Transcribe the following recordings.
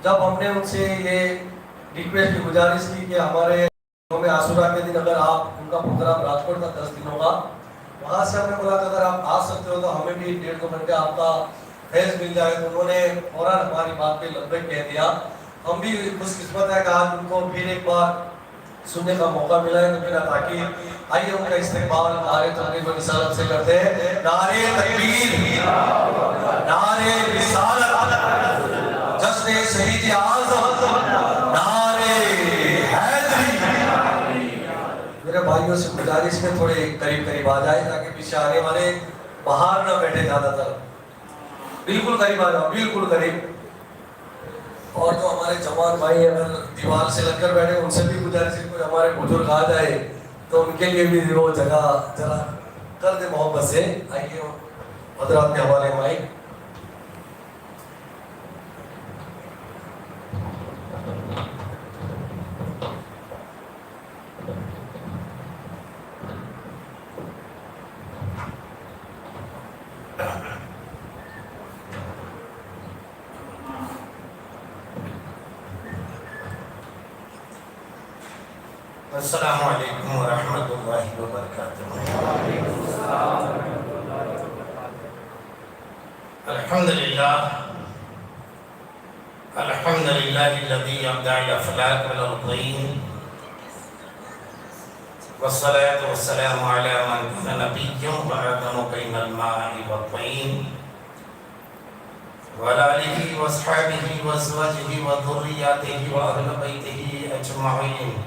جب ہم نے ان سے یہ ریکویسٹ کی گزارش کی کہ ہمارے یوم عاشورہ کے دن اگر آپ ان کا پروگرام راجکوٹ کا 10 دن ہوگا، وہاں سے ہم نے بولا کہ اگر آپ آ سکتے ہو تو ہمیں بھی 1.5 گھنٹے آپ کا فیض مل جائے. تو انہوں نے فوراً ہماری بات پہ لبیک کہہ دیا. ہم بھی خوش قسمت ہے کہ آج ان کو پھر ایک بار سننے کا موقع ملا ہے. تو میرا تاکہ آئیے ان کا استقبال نعرے تقریب و رسالت سے کرتے ہیں. نعرے تکبیر، نعرے رسالت، جشن شہید اعظم، نعرے حیدری. میرے بھائیوں سے گزارش میں تھوڑے قریب قریب آ جائے تاکہ پیچھے آنے والے باہر نہ بیٹھے زیادہ تر. بالکل قریب آ جاؤ، بالکل قریب. اور جو ہمارے جوان بھائی اگر دیوار سے لگ کر بیٹھے ان سے بھی گزارش ہے کوئی ہمارے بزرگ آ جائے تو ان کے لیے بھی وہ جگہ ذرا کر دے محبت سے. آئیے حضرات کے حوالے مائک. السلام علیکم ورحمۃ اللہ وبرکاتہ. الحمدللہ الذی ابدع الافلاک والارضین والصلاة والسلام علی من کان نبیا وآدم بین الماء والطین وعلی آلہ واصحابہ وازواجہ وذریاتہ واہل بیتہ اجمعین.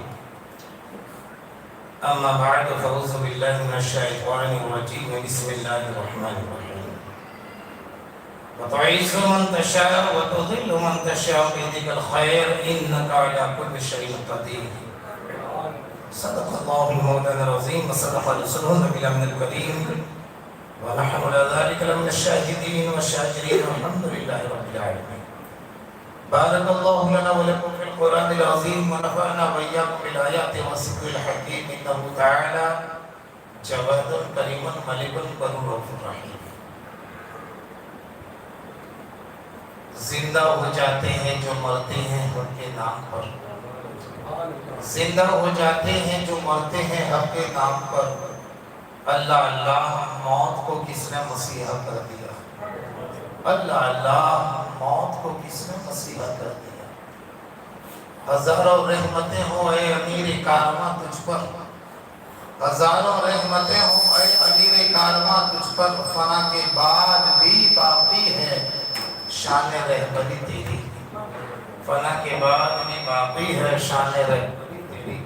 اما بعد فاعوذ باللہ من الشیطان الرجیم. بسم اللہ الرحمن الرحیم. وتعز من تشاء وتذل من تشاء بيدك الخير انك على كل شيء قدير. صدق الله مولانا العظيم وصدق رسوله النبي الكريم ونحن على ذلك لمن الشاهدين والشاكرين والحمد لله رب العالمين. بارك الله لنا ولكم في القرآن العظيم ونفعنا وإياكم بالآيات والذكر الحكيم إنه تعالى جواد كريم ملك بر رؤوف رحيم. زندہ ہو جاتے ہیں جو مرتے ہیں حق کے نام پر، زندہ ہو جاتے ہیں جو مرتے ہیں حق کے نام پر. اللہ اللہ موت کو کس نے مسیحا کر دیا؟ اللہ اللہ موت کو کس نے مسیحا کر دیا؟ ہزاروں رحمتیں ہوں اے امیر کارواں تجھ پر، ہزاروں رحمتیں ہوں اے امیر کارواں تجھ پر. فنا کے بعد بھی باقی ہے شان رہبری تیری، فنا کے بعد بھی باقی ہے شان رہبری تیری.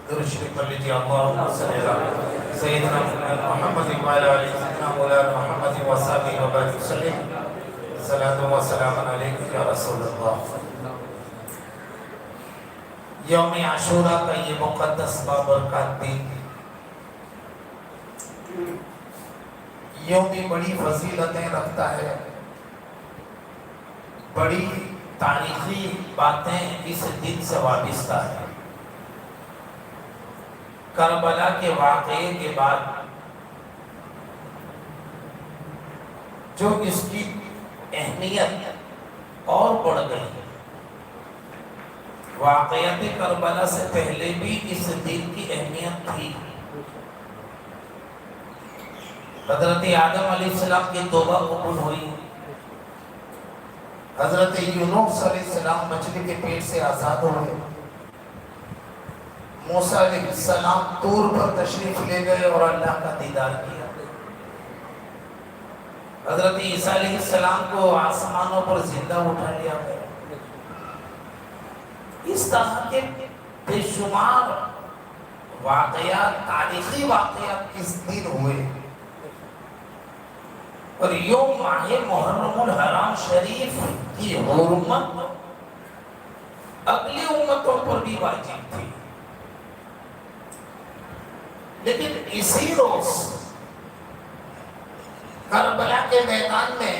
درود شریف پڑھ لیجیے. اللہم صلی علی سیدنا محمد وعلی آلہ سیدنا مولانا محمد وصحبہ وبارک وسلم. صلاۃ و سلام علیک یا رسول اللہ. یوم عاشورہ کا یہ مقدس بابرکات دن یوں بھی بڑی فضیلتیں رکھتا ہے، بڑی تاریخی باتیں اس دن سے وابستہ ہے. کربلا کے واقعے کے بعد جو اس کی اہمیت اور بڑھ گئی. واقعات کربلا سے پہلے بھی اس دن کی اہمیت تھی. حضرت آدم علیہ السلام کی توبہ قبول ہوئی، حضرت یونس علیہ السلام مچھلی کے پیٹ سے آزاد ہوئے، موسیٰ علیہ السلام طور پر تشریف لے گئے اور اللہ کا دیدار کیا. حضرت عیسیٰ علیہ السلام کو آسمانوں پر زندہ اٹھا لیا گیا. اس طرح کے بے شمار واقعات، تاریخی واقعات اس دن ہوئے. اور یوم ماہ محرم الحرام شریف کی حرمت اگلی امتوں پر بھی واجب تھی، لیکن اسی روز کربلا کے میدان میں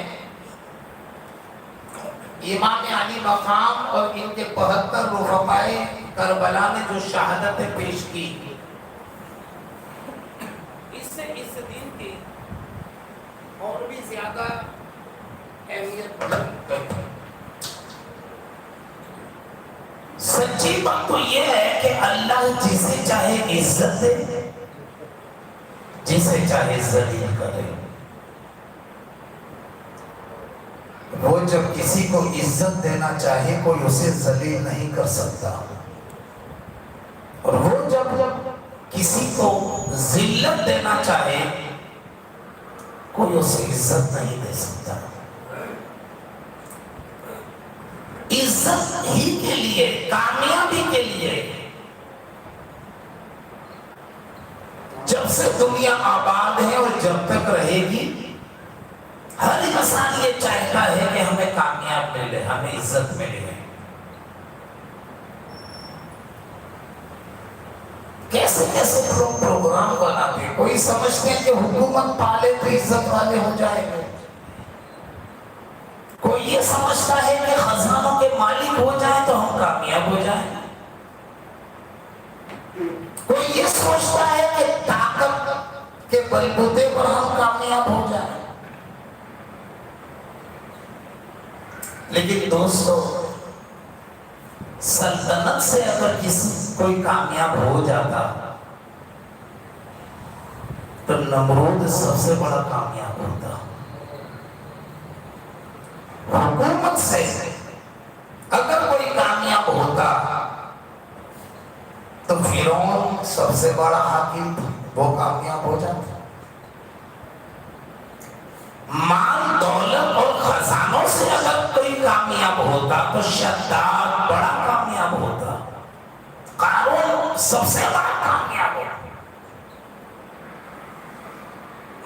امام علی مقام اور ان کے 72 رفقائے کربلا نے جو شہادتیں پیش کی، اس سے اس دن کی اور بھی زیادہ اہمیت سچی بات تو یہ ہے کہ اللہ جسے چاہے عزت دے، جسے چاہے ذلیل کرے۔ وہ جب کسی کو عزت دینا چاہے کوئی اسے ذلیل نہیں کر سکتا، اور وہ جب کسی کو ذلت دینا چاہے کوئی اسے عزت نہیں دے سکتا۔ عزت ہی کے لیے، کامیابی کے لیے جب سے دنیا آباد ہے اور جب تک رہے گی، ہر انسان یہ چاہتا ہے کہ ہمیں کامیاب ملے، ہمیں عزت ملے۔ کیسے کیسے لوگ پروگرام بناتے، کوئی سمجھتے ہیں کہ حکومت پالے تو عزت والے ہو جائیں گے، کوئی یہ سمجھتا ہے کہ خزانوں کے مالک ہو جائیں تو ہم کامیاب ہو جائیں، کوئی یہ سوچتا ہے کہ طاقت کے بلبوتے پر ہم کامیاب ہو جائیں۔ لیکن دوستو، سلطنت سے اگر کوئی کامیاب ہو جاتا تو نمرود سب سے بڑا کامیاب ہوتا۔ حکومت سے اگر کوئی کامیاب ہوتا تو فرعون سب سے بڑا حاکم وہ کامیاب ہو جاتا۔ مال دولت اور خزانوں سے اگر کوئی کامیاب ہوتا تو شداد بڑا کامیاب ہوتا، قارون سب سے بڑا کامیاب ہوتا۔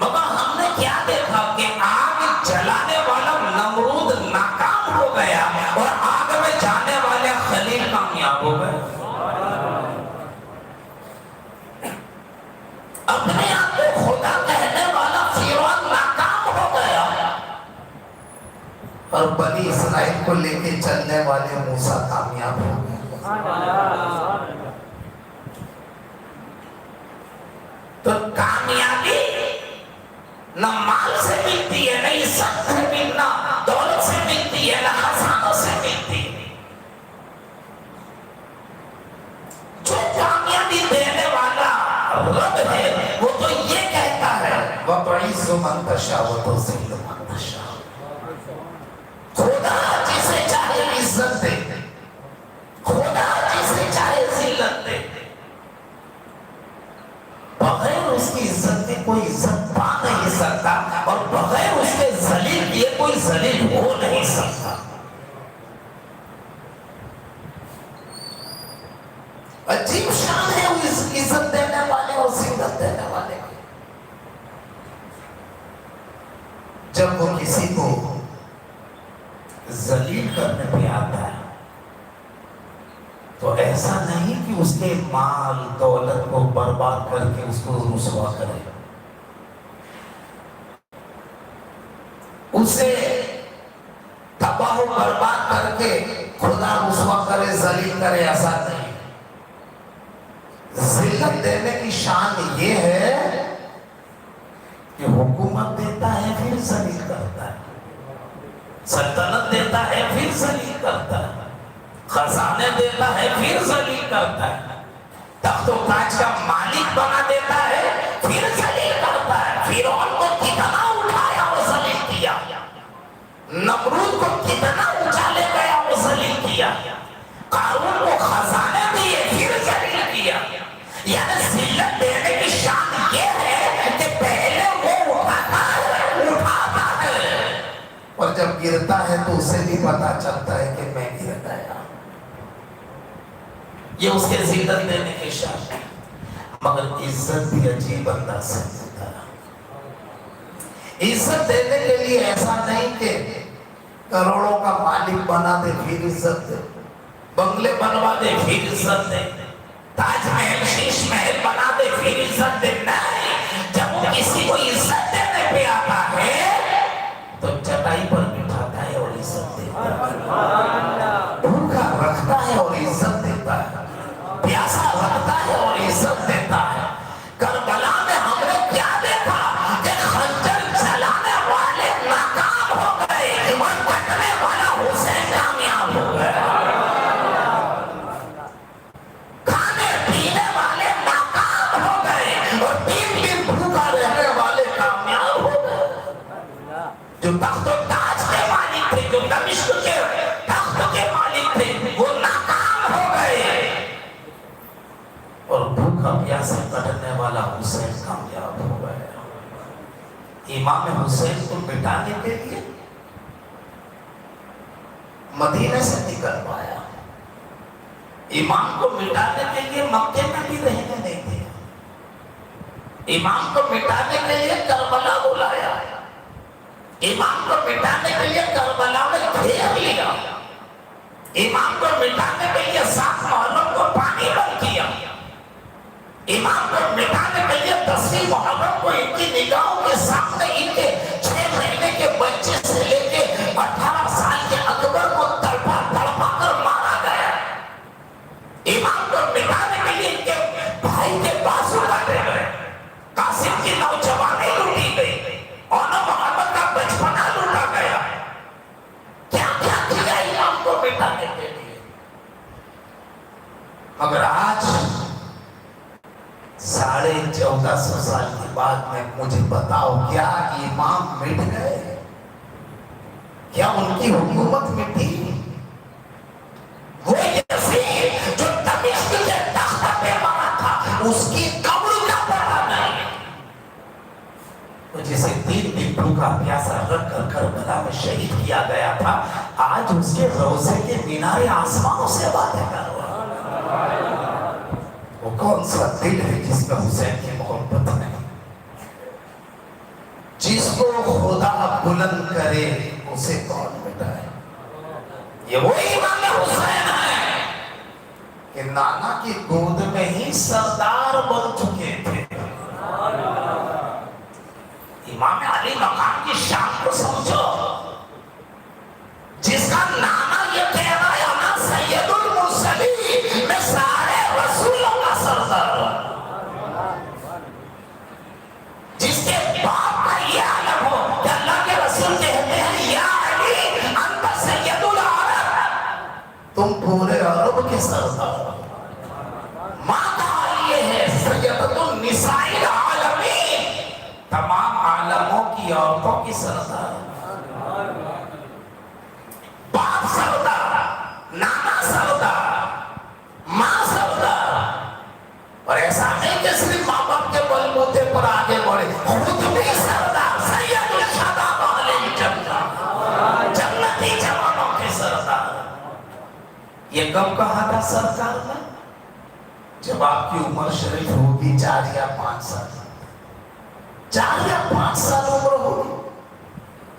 مگر ہم نے کیا دیکھا کہ آگ جلانے والا نمرود ناکام ہو گیا اور آگ میں جانے والے خلیل کامیاب ہو گئے۔ اپنے آپ کو خدا کہنے والا فرعون ناکام ہو گیا اور بنی اسرائیل کو لے کے چلنے والے موسیٰ کامیاب ہو گئے۔ تو کامیابی نہ مال سے ملتی ہے، نہ عزت سے ملتی، نہ دولت سے ملتی ہے، نہ خزانوں سے ملتی ہے۔ جو کامیابی دینے والا رب ہے وہ تو یہ کہتا ہے وَتُعِزُّ مَن تَشَاءُ وَتُذِلُّ مَن تَشَاءُ۔ خدا جسے چاہے عزت دے، خدا جسے چاہے ذلت دے، بغیر اس کی عزت کے کوئی عزت پا نہیں سکتا اور بغیر اس کے ذلیل کیے کوئی ذلیل ہو نہیں سکتا۔ عجیب شان ہے اس عزت دینے والے اور ذلت دینے والے کی۔ جب وہ کسی کو ذلیل کرنے پہ آتا ہے تو ایسا نہیں کہ اس کے مال دولت کو برباد کر کے اس کو رسوا کرے، اسے تباہ و برباد کر کے خدا رسوا کرے، ذلیل کرے، ایسا نہیں۔ ذلت دینے کی شان یہ ہے کہ حکومت دیتا ہے پھر ذلیل کرتا ہے، سلطنت دیتا ہے پھر ذلیل کرتا ہے، خزانے دیتا ہے پھر ذلیل کرتا ہے، تخت و تاج کا مالک بنا دیتا ہے پھر ذلیل کرتا ہے۔ فرعون کو کتنا اٹھایا اور ذلیل کیا، نمرود کو کتنا اونچا لے گیا اور ذلیل کیا، قارون کو خزانے دیے پھر ذلیل کیا۔ یعنی ذلت دینے کی شان یہ ہے کہ پہلے وہ اٹھاتا ہے اور جب گرتا ہے تو اسے بھی پتا چلتا ہے کہ میں گر گیا۔ یہ اس کے ذلت دینے کی شان ہے۔ مگر عزت بھی عجیب انداز سے دیتا ہے۔ عزت دینے کے لیے ایسا نہیں کہ کروڑوں کا مالک بنا دے پھر عزت دے، بنگلے بنوا دے پھر عزت دے، تاج محل شیش محل بنا دے پھر عزت دے، نہیں۔ جب وہ کسی کو عزت دینے پہ آتا ہے تو چٹائی پر بٹھاتا ہے اور عزت دیتا ہے، بھوکا رکھتا ہے اور عزت دیتا ہے، پیاسا رکھتا ہے اور عزت دیتا ہے۔ کربلا میں ہم نے کیا دیکھا کہ خنجر چلانے والے ناکام ہو گئے، ایمان जो तख्त ताज के मालिक थे, जो दमिश्क के तख्त के मालिक थे, वो नाकाम हो गए और भूखा प्यासा कटने वाला हुसैन कामयाब हो गया। इमाम हुसैन को मिटाने के लिए मदीने से निकल पाया, इमाम को मिटाने के लिए मक्के में भी रहने नहीं दिया, इमाम को मिटाने के लिए करबला बुलाया, इमाम को मिटाने के लिए करबला में घेर लिया, इमाम को मिटाने के लिए 7 मुहर्रम को पानी बंद किया, इमाम को मिटाने के लिए 10वीं मुहर्रम को इनकी निगाहों के सामने इनके 6 महीने के बच्चे से लेके 18 साल के अकबर को तड़पा तड़पा कर मारा गया। इमाम को मिटाने के लिए इनके भाई के बाजू काटे गए, कासिम की नौजवानी लूटी गई और मोहम्मद का बचपना लूटा गया। क्या क्या किया इमाम को मिटाने के लिए। मगर आज 1450 साल के बाद में मुझे बताओ, क्या इमाम मिट गए? क्या उनकी हुकूमत मिटी? वो यजीद जो दमिश्क के तख्त पे मरा था, उसकी कब्र का पता नहीं। तो जिसे 3 दिन भूखा प्यासा रख कर करबला में शहीद किया गया था, आज उसके रोजे के मीनारे आसमानों से बातें कर रहा है। वो कौन सा दिल है जिसमें हुसैन की मोहब्बत नहीं? जिसको खुदा बुलंद करे उसे कौन मिटाए? ये वो इमाम हुसैन है कि नाना की गोद में ही सरदार बन चुके थे। इमाम अली मकाम की शान को समझो, जिसका नाना ये कह रहा है ना सैयदुल मुरसलीन, मैं सारे रसूलों का सरदार, जिसके बाप का ये आलम हो कि अल्लाह के रसूल कहते हैं या अली अंत सैयदुल अरब, तुम पूरे अरब के सरदार। माँ का ये है सैयदुल निसाइल आलमीन, तमाम आलमों की औरतों की सरदार। बाप सरदार, नाना सरदार, माँ सरदार। और ऐसा नहीं कि सिर्फ माँ बाप के बलबूते पर आगे बढ़े, खुद भी सरदार, सैयदुल शादाब वाले जन्नती जवानों के सरदार। ये कब कहा था सरकार ने? जब आपकी उम्र शरीफ होगी 4 या 5 साल, 4 या 5 साल उम्र होगी।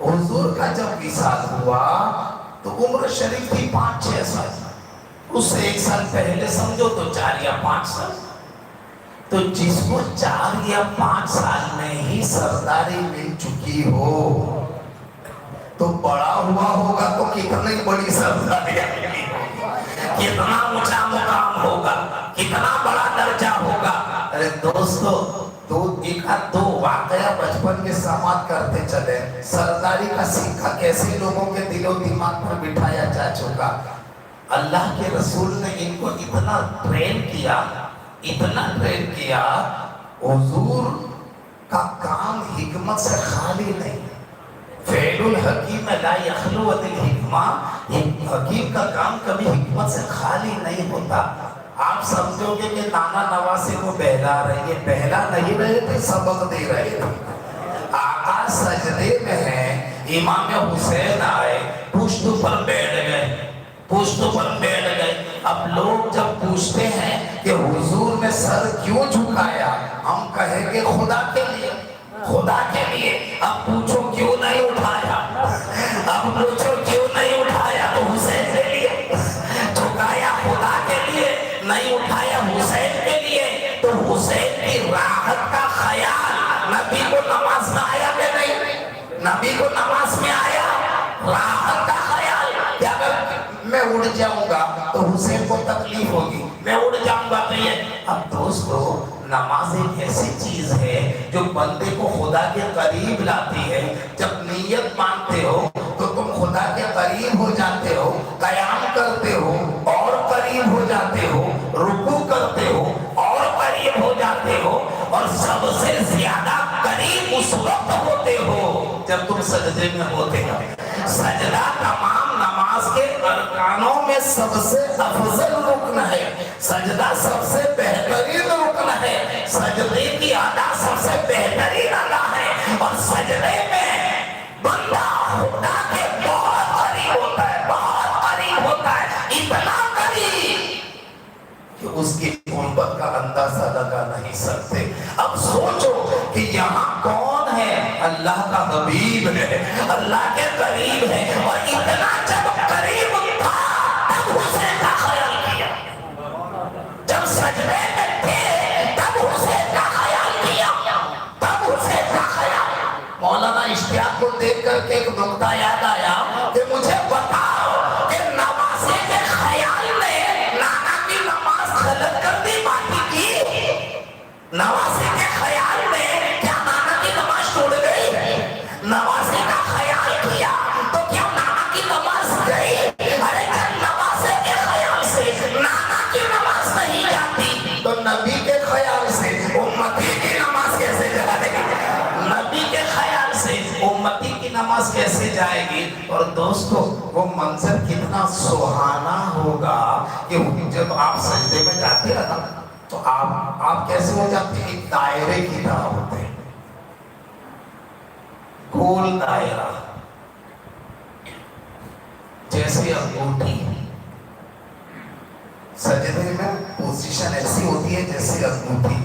हुजूर का जब विसाल हुआ तो उम्र शरीफ थी 5-6 साल, उससे 1 साल पहले समझो तो 4 या 5 साल। तो जिसको 4 या 5 साल में ही सरदारी मिल चुकी हो तो बड़ा हुआ होगा तो कितनी बड़ी सरदारी, कितना ऊंचा मुकाम होगा, कितना बड़ा दर्जा होगा। अरे दोस्तों, दो वाकया बचपन के समाप्त करते चले। सरदारी का सिक्का कैसे लोगों के दिलो दिमाग पर बिठाया जा चुका। अल्लाह के रसूल ने इनको इतना ट्रेन किया, इतना ट्रेन किया। हुजूर का काम हिकमत से खाली नहीं। फ़ैलुल हकीम ला यखलू अनिल हिकमा, हकीम का काम कभी हिकमत से खाली नहीं होता। आप समझोगे कि नाना नवासे को बहला रहे, ये बहला नहीं रहे थे, सबक दे रहे थे। आका सजदे में है, इमाम हुसैन आए, पुश्त पर बैठ गए, पुश्त पर बैठ गए। अब लोग जब पूछते हैं कि हुजूर ने सर क्यों झुकाया, हम कहेंगे खुदा के लिए, खुदा के लिए। अब पूछो क्यों नहीं उठाया, अब पूछो क्यों नहीं उठाया, तो हुसैन के लिए झुकाया, खुदा के लिए नहीं उठाया, हुसैन के लिए। तो हुसैन की राहत का ख्याल नबी को नमाज में आया कि नहीं? नबी को नमाज में आया राहत का ख्याल कि अगर मैं उड़ जाऊंगा तो हुसैन को तकलीफ होगी, मैं उड़ जाऊंगा तो ये। अब दोस्तों, नमाज एक ऐसी चीज है जो बंदे को खुदा के करीब लाती है। जब नीयत मानते हो तो तुम खुदा के करीब हो जाते हो, कयाम करते हो और करीब हो जाते हो, रुकू करते हो और करीब हो जाते हो, और सबसे ज्यादा करीब उस वक्त होते हो जब तुम सजदे में होते हो। सजदा तमाम नमाज के अरकानों में सबसे अफजल रुकन है, सजदा सबसे बेहतरीन रुकन है, सजदे की अदा सबसे बेहतरीन अदा है। और सजदे में बंदा खुदा के बहुत करीब होता है, बहुत करीब होता है, इतना करीब कि उसकी गुर्बत का अंदाजा लगा नहीं सकते। अब सोचो कि यहाँ कौन है, अल्लाह का हबीब है, अल्लाह के करीब है। और इतना जब करीब था तब हुसैन का ख्याल किया, जब सजदे में थे तब हुसैन का ख्याल किया, तब हुसैन का ख्याल। मौलाना इश्तियाक को देख करके एक नुक्ता याद आया कि मुझे बताओ कि नवासे के ख्याल ने नाना की नमाज गलत कर दी, बाकी की नवासे के ख्याल ने क्या नाना की नमाज टूट गई? नवासे का ख्याल किया तो क्या नाना की नमाज गई? अरे जब नवासे के ख्याल से नाना की नमाज नहीं जाती तो नबी के ख्याल से उम्मती की नमाज कैसे जाएगी? नबी के ख्याल से उम्मती की नमाज कैसे जाएगी? और दोस्तों वो मंजर कितना सुहाना होगा कि जब आप सजदे में जाते हैं ना तो आप कैसे हो जाते हैं? एक दायरे की तरह होते हैं, गोल दायरा, जैसे अंगूठी। सजदे में पोजीशन ऐसी होती है जैसे अंगूठी।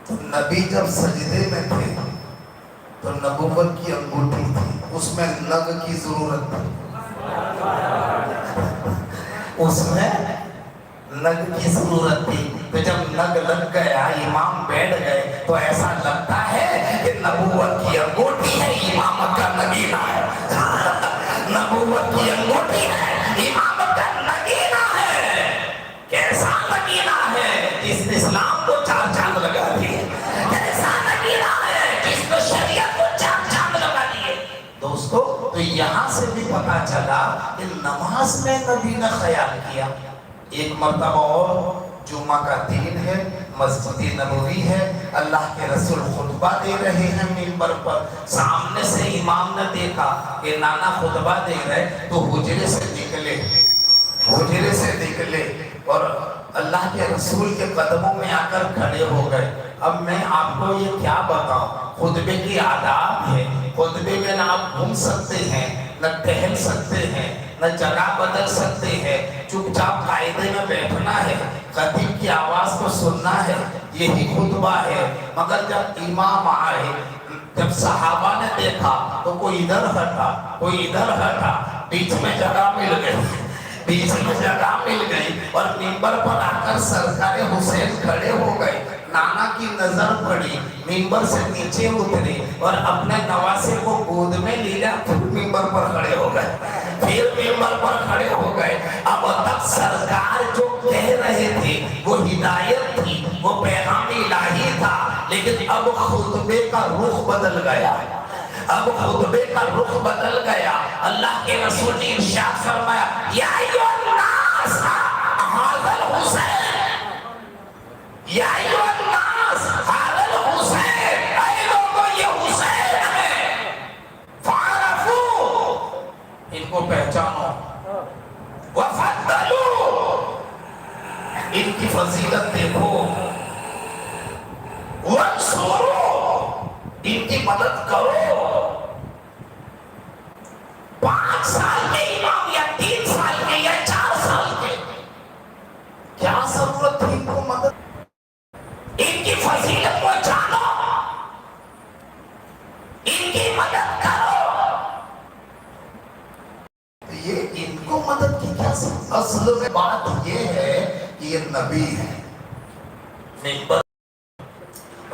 तो नबी जब सजदे में थे तो नबूवत की अंगूठी थी, उसमें नग की जरूरत थी, उसमें नग की जरूरत थी। तो जब नग लग गया, इमाम बैठ गए, तो ऐसा लगता है कि नबूवत की अंगूठी है, इमामत का नगीना है। नबूवत की अंगूठी है, इमामत का नगीना है। कैसा नगीना है जिस इस्लाम को चार चांद लगा दिए, कैसा नगीना है जिसको शरीयत को चार चांद लगा दिए। दोस्तों तो यहाँ से भी पता चला कि नमाज में नबी ने ख्याल किया। एक मर्तबा और जुम्मा का दिन है, मस्जिद नबवी है, अल्लाह के रसूल खुतबा दे रहे हैं मिंबर पर। सामने से इमाम ने देखा कि नाना खुतबा दे रहे, तो हुजरे से निकले, हुजरे से निकले और अल्लाह के रसूल के कदमों में आकर खड़े हो गए। अब मैं आपको ये क्या बताऊं, खुतबे की आदाब है। खुतबे में ना आप घूम सकते हैं, न टहल सकते हैं, न जगह बदल सकते हैं, चुपचाप कायदे में बैठना है, खतीब की आवाज को सुनना है, यही खुतबा है। मगर जब इमाम आए, जब सहाबा ने देखा तो कोई इधर हटा, कोई इधर हटा, बीच में जगह मिल गई, बीच में जगह मिल गई और मिंबर पर आकर सरकारे हुसैन खड़े हो गए। नाना की नजर पड़ी, मिंबर से नीचे उतरे और अपने नवासे को गोद में लिया, फिर मिंबर पर खड़े हो गए, फिर मिंबर पर खड़े हो गए। अब तक सरकार जो कह रहे थे वो हिदायत थी, वो पैगाम इलाही था, लेकिन अब खुतबे का रुख बदल गया, अब खुतबे का रुख बदल गया। अल्लाह के रसूल ने इरशाद फरमाया, या अय्युहन्नास हाज़ल हुसैन, या अय्युहन्नास हाज़ल हुसैन, ऐ लोगों ये हुसैन है, फ़अरफ़ू, इनको पहचानो, वफ़द्दलू, इनकी फजीलत देखो, वंसुरू, इनकी मदद करो। 5 साल के इमाम या 3 साल के या 4 साल के, क्या जरूरत थी इनको मदद? इनकी फजीलत को जानो, इनकी मदद करो। तो ये इनको मदद की क्या जरूरत? असल में बात ये है कि ये नबी है, मिंबर,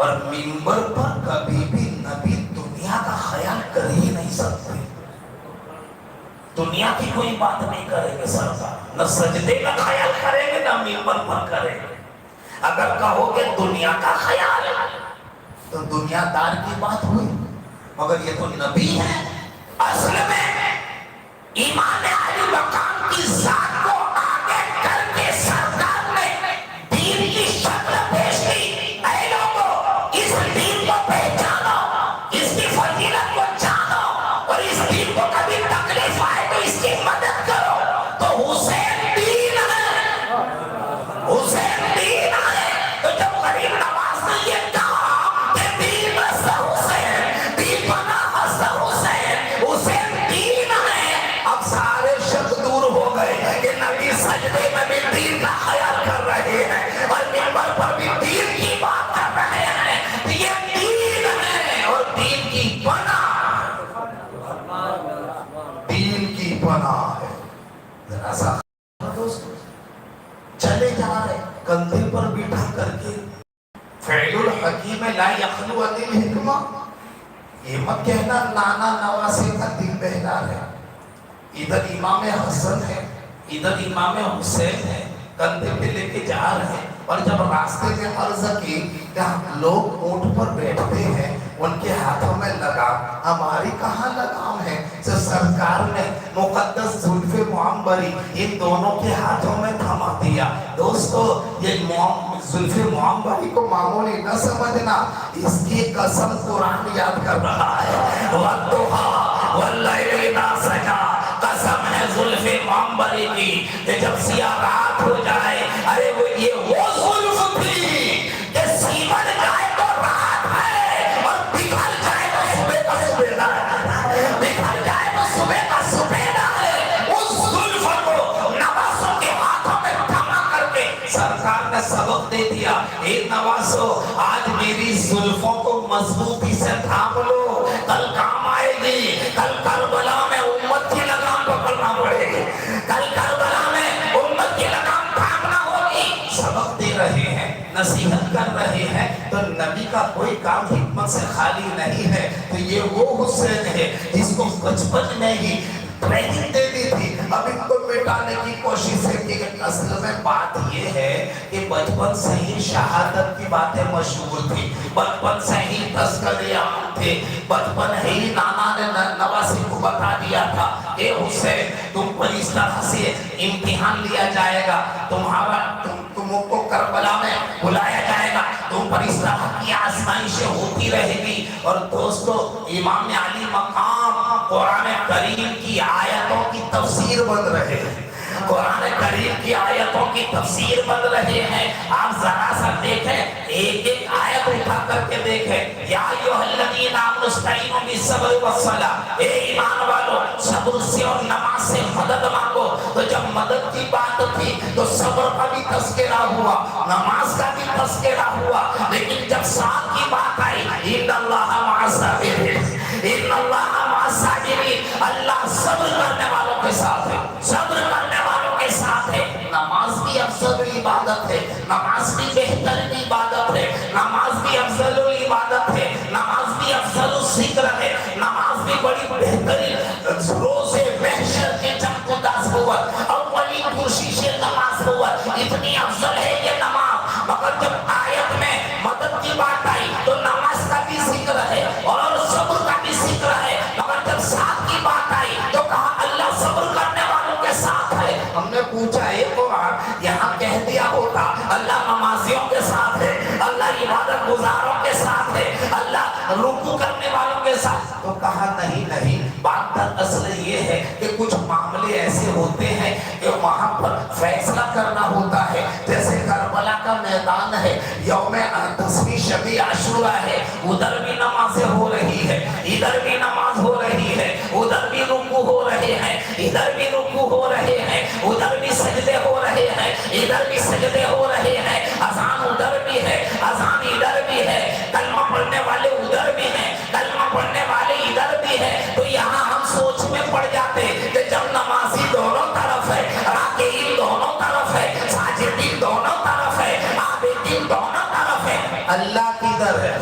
और मिंबर पर कभी भी नबी दुनिया का ख्याल कर ही नहीं सकते। दुनिया की कोई बात नहीं करेंगे सरकार, न सजदे का ख्याल करेंगे न मिंबर पर करेंगे। अगर कहोगे दुनिया का ख्याल तो दुनियादार की बात हुई, मगर ये तो नबी है। असल में ईमान आली मकाम की जात को आगे करके सरकार ने दीन की शक्ल पेश की। ऐ लोगों, इस दीन को पहचानो, इस बना है। जरा सा दोस्तों, चले जा रहे कंधे पर बिठा करके, फ़ैलुल हकीम ला यखलु अनिल हिकमा, ये मत कहना नाना नवासे का दिल बहला है। इधर इमाम हसन है, इधर इमाम हुसैन है, कंधे पे लेके जा रहे हैं। और जब रास्ते में अर्ज की, क्या लोग ऊंट पर बैठते हैं, उनके हाथों में लगाम, हमारी कहाँ लगाम है? तो सरकार ने मुकद्दस जुल्फ़े मुअम्बरी इन दोनों के हाथों में थमा दिया। दोस्तों, ये जुल्फ़े मुअम्बरी को मामूली न समझना, इसकी कसम कुरान याद कर रहा है। वद्दुहा वल्लैलि इज़ा सजा, कसम है जुल्फ़े मुअम्बरी की कि जब सिया रात हो जाए, अरे वो ये जुल्फ़ थी कि सीमन जाए तो रात है और बिखर जाए तो सुबह का सुबेदा है, बिखर जाए तो सुबह का सुबेदा है। उस जुल्फ़ को नवासों के हाथों में थमा करके सरकार ने सबक दे दिया, ए नवासों, आज मेरी जुल्फ़ों को मजबूती से थाम लो, कल काम आएगी। कल करबला में उम्मत की लगाम पकड़ना पड़ेगी, कल करबला में उम्मत की लगाम थामना होगी। सबक दे रहे हैं, नसीहत कर रहे हैं, तो नबी का कोई काम हिकमत से खाली नहीं है। तो ये वो हुसैन है जिसको बचपन में ही ट्रेनिंग दे दी थी, अब इनको मिटाने की कोशिश है। कि असल में बात ये है कि बचपन से ही शहादत की बातें मशहूर थी, बचपन से ही तस्करे आम थे, बचपन ही नाना ने नवासी को बता दिया था, ए हुसैन, तुम पर इस तरह से इम्तिहान लिया जाएगा, तुम्हारा तुमको करबला में बुलाया जाएगा, तुम पर इस तरह की आजमाइशें होती रहेगी। और दोस्तों, इमाम अली मकाम कुरान करीम की आयतों की तफसीर बन रहे हैं, कुरान करीम की आयतों की तफसीर बन रहे हैं। आप जरा सा देखें, एक एक आयत उठा करके देखें। या अय्युहल्लज़ीना आमनू इस्तईनू बिस्सब्रि वस्सलाह, ए ईमान वालों, सब्र से और नमाज से मदद मांगो। तो जब मदद की बात थी तो सब्र का भी तज़किरा हुआ, नमाज का भी तज़किरा हुआ, लेकिन जब साथ की बात आई, इन्नल्लाह मअस-साबिरीन, इन्नल्लाह मअस-साबिरीन, अल्लाह सब्र करने वालों के साथ है, सब्र करने वालों के साथ है। नमाज भी अफजल इबादत है, नमाज भी बेहतरीन इबादत है, नमाज भी अफजल इबादत है, नमाज भी अफजल जिक्र है, नमाज भी बड़ी बेहतरीन रोज़े महशर के चमको दास हुआ, अव्वली कुर्सी से नमाज हुआ, इतनी अफजल है ये नमाज। मगर जब आयत में मदद की बात आई तो नमाज का भी जिक्र है और सब्र का भी जिक्र है, मगर जब साथ की बात आई तो कहा अल्लाह सब्र करने वालों के साथ है। हमने पूछा, यहाँ कह दिया होता अल्लाह नमाजियों के साथ है, अल्लाह इबादत गुजारों के साथ है, अल्लाह रुकू करने वालों के साथ, तो कहा नहीं नहीं, बात दरअसल ये है कि कुछ मामले ऐसे होते हैं कि वहां पर फैसला करना होता है। जैसे करबला का मैदान है, यौम 10वीं शबी आशूरा है, उधर भी नमाजें हो रही है, इधर भी नमाज हो रही है, उधर भी रुकू हो रहे हैं, इधर भी रुकू हो रहे हैं, उधर भी सजदे हो रहे हैं, इधर भी सजदे हो रहे हैं, अजान उधर भी है, अजान इधर भी है, कलमा पढ़ने वाले उधर भी हैं, कलमा पढ़ने वाले इधर भी है। तो यहाँ हम सोच में पड़ जाते कि जब नमाजी दोनों तरफ है, राकीईन दोनों तरफ है, साजिदीन दोनों तरफ है, आबिदीन दोनों तरफ है, अल्लाह किधर है?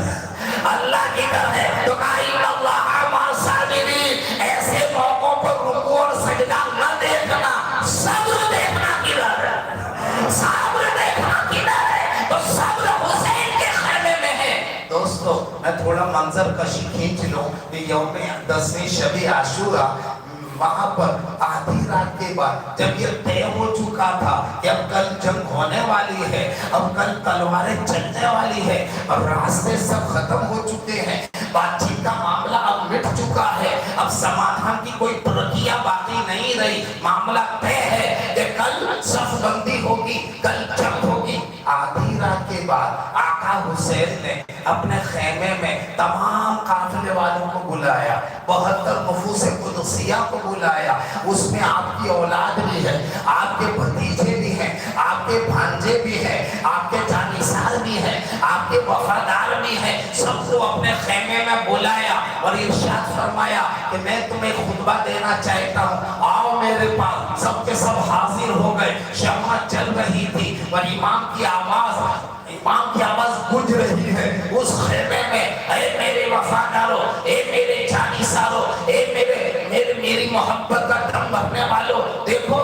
अल्लाह किधर है? तो कहा इन्नल्लाह मअस-साबिरीन, ऐसे मौकों पर रुकू और सजदा न देखना, सब्र देखना किधर है, सब्र देखना किधर है? तो सब्र हुसैन के खेमे में है। दोस्तों, मैं थोड़ा मंजर कशी खींच लूं कि यौम 10वीं शबी आशूरा, वहां पर आधी रात के बाद जब ये तय हो चुका था कि अब कल जंग होने वाली है, अब कल तलवारें चलने वाली है, और रास्ते सब खत्म हो चुके हैं, बातचीत का मामला अब मिट चुका है, अब समाधान की कोई प्रक्रिया बाकी नहीं रही, मामला तय है कि कल सफबंदी होगी, कल जंग होगी। आधी रात के बाद आका हुसैन ने اپنے خیمے میں تمام قافلے والوں کو بلایا، 72 نفوس قدسیہ کو بلایا، اس میں آپ کی اولاد بھی ہے، آپ کے بھتیجے بھی ہیں، آپ کے بھانجے بھی ہیں، آپ کے جانثار بھی ہیں، آپ کے وفادار بھی ہیں، سب کو اپنے خیمے میں بلایا اور ارشاد فرمایا کہ میں تمہیں خطبہ دینا چاہتا ہوں، آؤ میرے پاس۔ سب کے سب حاضر ہو گئے، شمع چل رہی تھی اور امام کی آواز گونج رہی ہے اس خیمے میں، اے میرے وفاداروں، اے میرے جانثاروں، اے میری محبت کا دم بھرنے والوں، دیکھو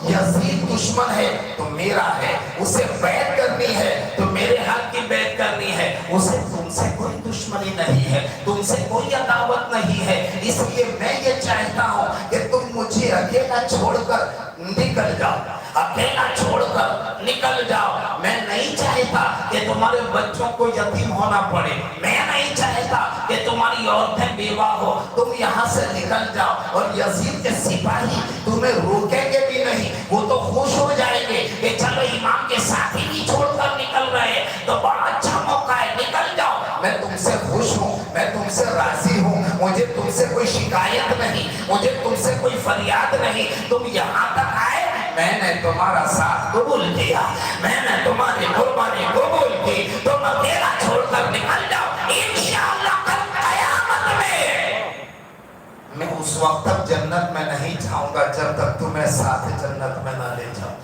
یزید دشمن ہے تو میرا ہے، اسے بیعت کرنی ہے تو میرے حق کی بیعت کرنی ہے، اسے تم سے کوئی دشمنی نہیں ہے، تم سے کوئی عداوت نہیں ہے، اس لیے میں یہ چاہتا ہوں کہ تم مجھے اکیلا چھوڑ کر نکل جاؤ، اکیلا چھوڑ کر نکل جاؤ۔ میں نہیں چاہتا کہ تمہارے بچوں کو یتیم ہونا پڑے، میں نہیں چاہتا کہ تمہاری عورتیں بیوہ ہو، تم یہاں سے نکل جاؤ، اور یزید کے سپاہی تمہیں روکیں گے بھی نہیں، وہ تو خوش ہو جائیں گے کہ چلو امام کے ساتھی بھی چھوڑ کر نکل رہے تو بڑا اچھا موقع ہے، نکل جاؤ، میں تم سے خوش ہوں، میں تم سے راضی ہوں، مجھے تم سے کوئی شکایت نہیں، مجھے تم سے کوئی فریاد نہیں، تم یہاں تک آئے، میں نے تمہارا ساتھ قبول کیا، میں نے تمہاری قربانی قبول کی، تم اکیلا چھوڑ کر نکل جاؤ، انشاءاللہ کل قیامت میں اس وقت تک جنت میں نہیں جاؤں گا جب تک تمہیں ساتھ جنت میں نہ لے جاؤں۔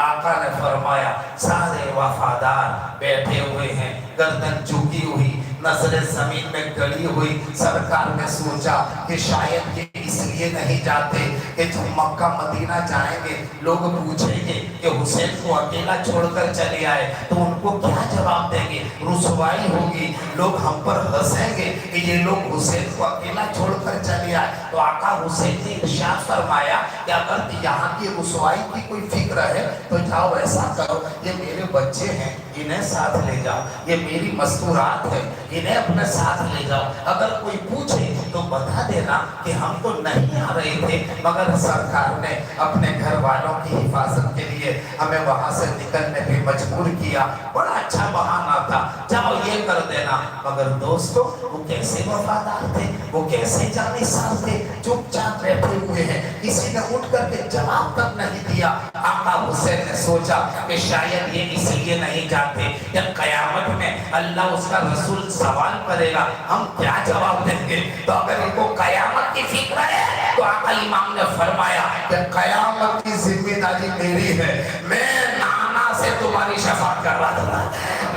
آقا نے فرمایا سارے وفادار بیٹھے ہوئے ہیں، گردن جھکی ہوئی، نظر زمین میں گڑی ہوئی، سرکار نے سوچا کہ شاید یہ اس لیے نہیں جاتے کہ جب مکہ مدینہ جائیں گے لوگ پوچھیں گے کہ حسین کو اکیلا چھوڑ کر چلے آئے تو ان کو کیا جواب دیں گے، رسوائی ہوگی، لوگ ہم پر ہنسیں گے کہ یہ لوگ حسین کو اکیلا چھوڑ کر چلے آئے۔ تو آقا حسین نے ارشاد فرمایا کہ اگر یہاں کی رسوائی کی کوئی فکر ہے تو جاؤ ایسا کرو، یہ میرے بچے ہیں انہیں ساتھ لے جاؤ، یہ میری مستورات ہے انہیں اپنے ساتھ لے جاؤ، اگر کوئی پوچھے تو بتا دینا کہ ہم تو نہیں آ رہے تھے مگر سرکار نے اپنے گھر والوں کی حفاظت کے لیے ہمیں وہاں سے نکلنے پہ مجبور کیا، بڑا اچھا بہانہ تھا، جاؤ یہ کر دینا۔ مگر دوستو وہ کیسے وفادار تھے، وہ کیسے جانثار تھے، چپ چاپ بیٹھے ہوئے ہیں، کسی نے اٹھ کر کے جواب تک نہیں دیا۔ آقا حسین نے سوچا کہ شاید یہ اس لیے نہیں جاتے، جب قیامت میں اللہ اس کا رسول سوال کرے گا ہم کیا جواب دیں گے، تو اگر ان کو قیامت کی فکر ہے تو آقا امام نے فرمایا کہ قیامت کی ذمہ داری میری ہے، میں نانا سے تمہاری شفاعت کروا دوں گا،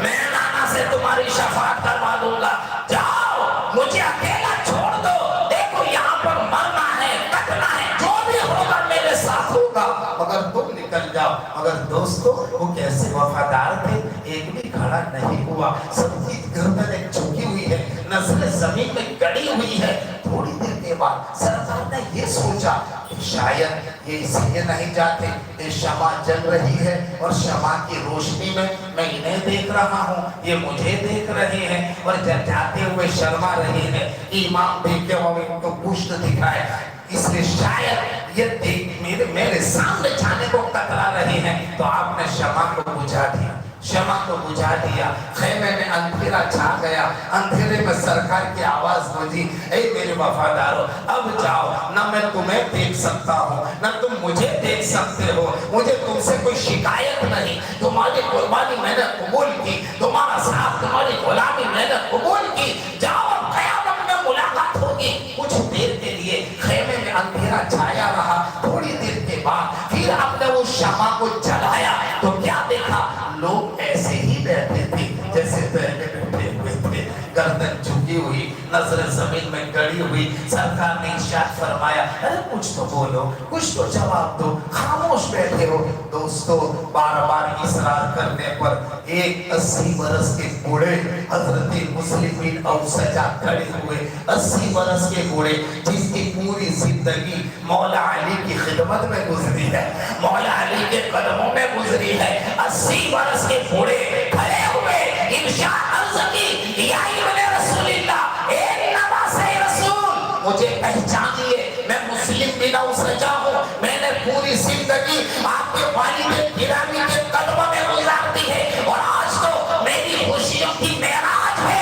میں نانا سے تمہاری شفاعت کروا دوں گا، جاؤ مجھے اکیلا چھوڑ دو، دیکھو یہاں پر مرنا ہے کٹنا ہے، جو بھی ہوگا میرے ساتھ ہوگا، مگر تم نکل جاؤ۔ مگر دوستو وہ کیسے وفادار تھے، ایک بھی کھڑا نہیں ہوا، سب کی گردن ایک جھکی ہوئی ہے، نظر زمین میں گڑی ہوئی ہے۔ تھوڑی دیر کے بعد سرکار نے یہ سوچا کہ شاید یہ اس لیے نہیں جاتے کہ شمع جل رہی ہے اور شمع کی روشنی میں میں انہیں دیکھ رہا ہوں، یہ مجھے دیکھ رہے ہیں، اور جب جاتے ہوئے شرما رہے ہیں، امام دیکھتے ہوئے ان کو پشت دکھائے، اس لیے شاید یہ دیکھ میرے سامنے جانے کو کترا رہے ہیں، تو آپ نے شمع کو بجھا دیا، شمع کو بجھا دیا، خیمے میں اندھیرا چھا گیا، اندھیرے میں سرکار کی آواز گونجی، اے میرے وفادارو اب جاؤ، نہ میں تمہیں دیکھ سکتا ہوں نہ تم مجھے دیکھ سکتے ہو، مجھے تم سے کوئی شکایت نہیں، تمہاری قربانی میں نے قبول کی، تمہارا ساتھ تمہاری غلامی میں نے قبول کی، جاؤ قیامت میں ملاقات ہوگی۔ کچھ دیر کے لیے خیمے میں اندھیرا چھایا رہا، تھوڑی دیر کے بعد پھر آپ نے اس شمع کو جلایا تو کیا دیکھا، لوگ ایسے ہی بیٹھے تھے جیسے پہلے بیٹھے ہوئے تھے، گردن جھکی ہوئی، نظر زمین میں گڑی ہوئی۔ سرکار نے ارشاد فرمایا ارے کچھ تو بولو، کچھ تو جواب دو، خاموش بیٹھے ہو۔ دوستو بار بار اصرار کرنے پر ایک 80 برس کے بوڑھے حضرت مسلم بن اوسجہ کھڑے ہوئے، 80 برس کے بوڑھے جس کی پوری زندگی مولا علی کی خدمت میں گزری ہے، مولا علی کے قدموں میں گزری ہے، 80 برس کے بوڑھے کھڑے ہوئے ارشاد عرض کی یا ابن رسول اللہ، اے نواسے رسول، مجھے پہچانیے، میں مسلم بن اوسجہ ہوں، میں نے پوری زندگی آپ کے والد گرامی کے قدموں میں گزار دی ہے، اور آج تو میری خوشیوں کی معراج ہے۔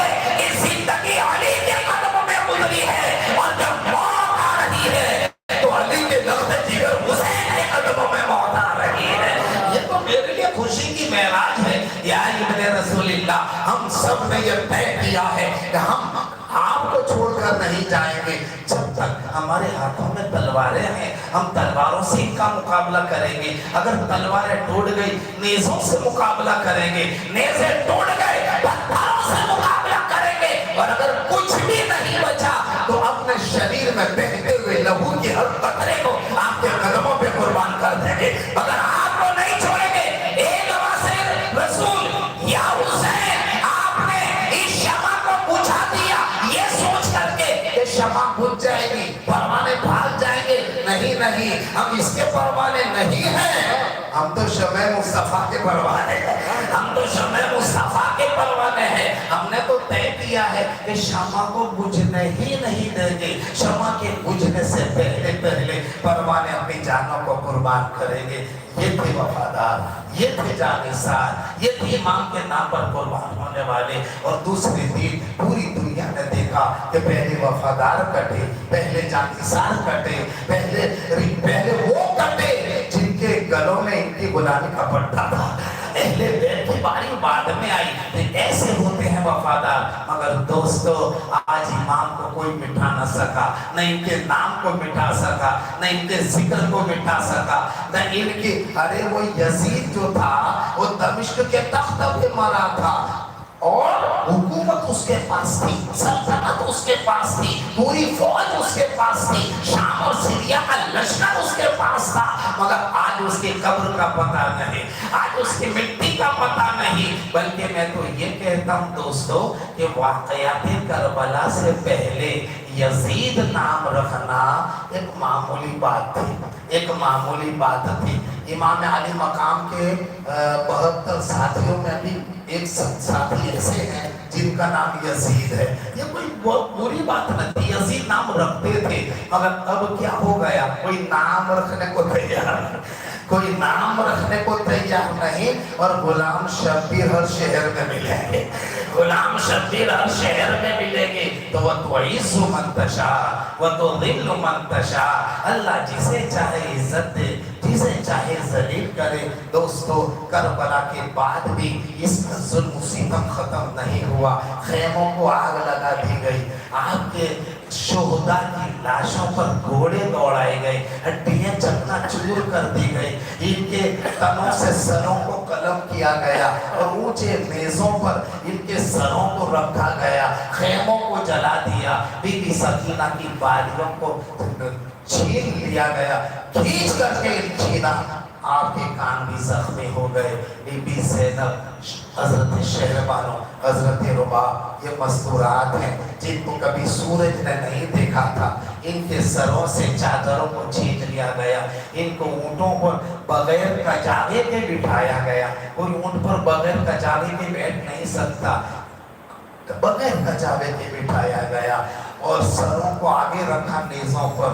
हमारे हाथों में तलवारें हैं, हम तलवारों से इनका मुकाबला करेंगे। अगर तलवारें टूट गई, नेज़ों से मुकाबला करेंगे, नेज़े टूट गए, पत्थरों से मुकाबला करेंगे। और अगर कुछ भी नहीं बचा तो अपने शरीर में बहते हुए लहू के हर कतरे को आपके कदमों पे कुर्बान कर देंगे। अगर आपको नहीं छोड़ेंगे, एक वासिर रसूल या हुसैन आपने इस शमा को बुझा दिया ये सोच करके कि शमा बुझ जाएगी, परवाने भाग जाएंगे। नहीं नहीं, हम इसके परवाने नहीं हैं, हम तो शमे मुस्तफा के परवाने हैं, हम तो शमे मुस्तफा के परवाने हैं। हमने तो तय किया है कि शमा को बुझने ही नहीं देंगे। शमा के बुझने से पहले पहले परवाने अपनी जानों को कुर्बान करेंगे। ये थे वफादार, ये थे जानिसार, ये थे इमाम के नाम पर कुर्बान होने वाले। और दूसरे दिन पूरी दुनिया ने देखा कि पहले वफादार कटे, पहले जानिसार कटे, पहले वो कटे जिनके गलों में इनकी गुलामी का पट्टा था। अहले बैत की बारी बाद में आई। तो ऐसे होते हैं वफादार। मगर दोस्तों, आज इमाम को कोई मिटा न सका, न इनके नाम को मिटा सका, न इनके जिक्र को मिटा सका, न इनके अरे वो यजीद जो था वो दमिश्क के तख्त पे मरा था और हुकूमत उसके पास थी, सल्तनत उसके पास थी, पूरी फौज उसके पास थी, शाम और सीरिया का लश्कर उसके पास था। मगर आज उसकी कब्र का पता नहीं, आज उसकी मिट्टी का पता नहीं। बल्कि मैं तो ये कहता हूँ दोस्तों कि वाक़यात करबला से पहले यजीद नाम रखना एक मामूली बात थी, एक मामूली बात थी। इमाम अली मकाम के 72 साथियों में भी एक साथी ऐसे हैं जिनका नाम यजीद है। ये कोई बहुत बुरी बात नहीं थी, यजीद नाम रखते थे। मगर अब क्या हो गया, कोई नाम रखने को तैयार नहीं। और गुलाम शब्बीर हर शहर में मिलेंगे, गुलाम शब्बीर हर शहर में मिलेंगे। तो वह तो इज़्ज़ु मन तशा वह तो ज़िल्लु मन तशा। अल्लाह जिसे चाहे इज्जत दे, जिसे चाहे जलील करे। दोस्तों, करबला के बाद भी इसका जुल्म सितम खत्म नहीं हुआ। खेमों को आग लगा दी गई, आपके शोहदा की लाशों पर घोड़े दौड़ाए गए, हड्डियां चकनाचूर कर दी गई, इनके तनों से सरों को कलम किया गया और ऊंचे मेजों पर इनके सरों को रखा गया, खेमों को जला दिया, बीबी सकीना की बालियों को छीन लिया गया, खींच करके छीना। आपके कान भी जख्मी हो गए। बीबी ज़ैनब, हजरत शहरबानो, हजरत रुबा, ये मस्तूरात हैं जिनको कभी सूरज ने नहीं देखा था। इनके सरों से चादरों को छीन लिया गया, इनको ऊँटों पर बगैर कजावे के बिठाया गया। कोई ऊँट पर बगैर कजावे के बैठ नहीं सकता, बगैर कजावे के बिठाया गया और सरों को आगे रखा नेज़ों पर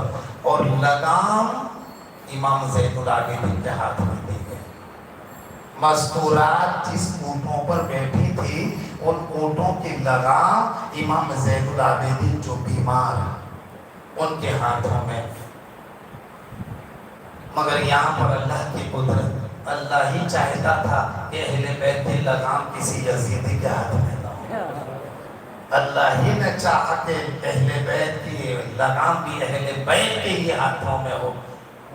और लगाम इमाम ज़ैनुल आबिदीन के हाथ में दी गई। मस्तूरात जिस ऊँटों पर बैठी थी उन ऊँटों की लगाम इमाम ज़ैनुल आबिदीन जो बीमार उनके हाथों में। मगर यहाँ पर अल्लाह की कुदरत, अल्लाह ही चाहता था कि अहले बैत की लगाम किसी यजीदी के हाथ में ना हो। अल्लाह ही ने चाहा कि अहले बैत की लगाम भी अहले बैत के ही हाथों में हो।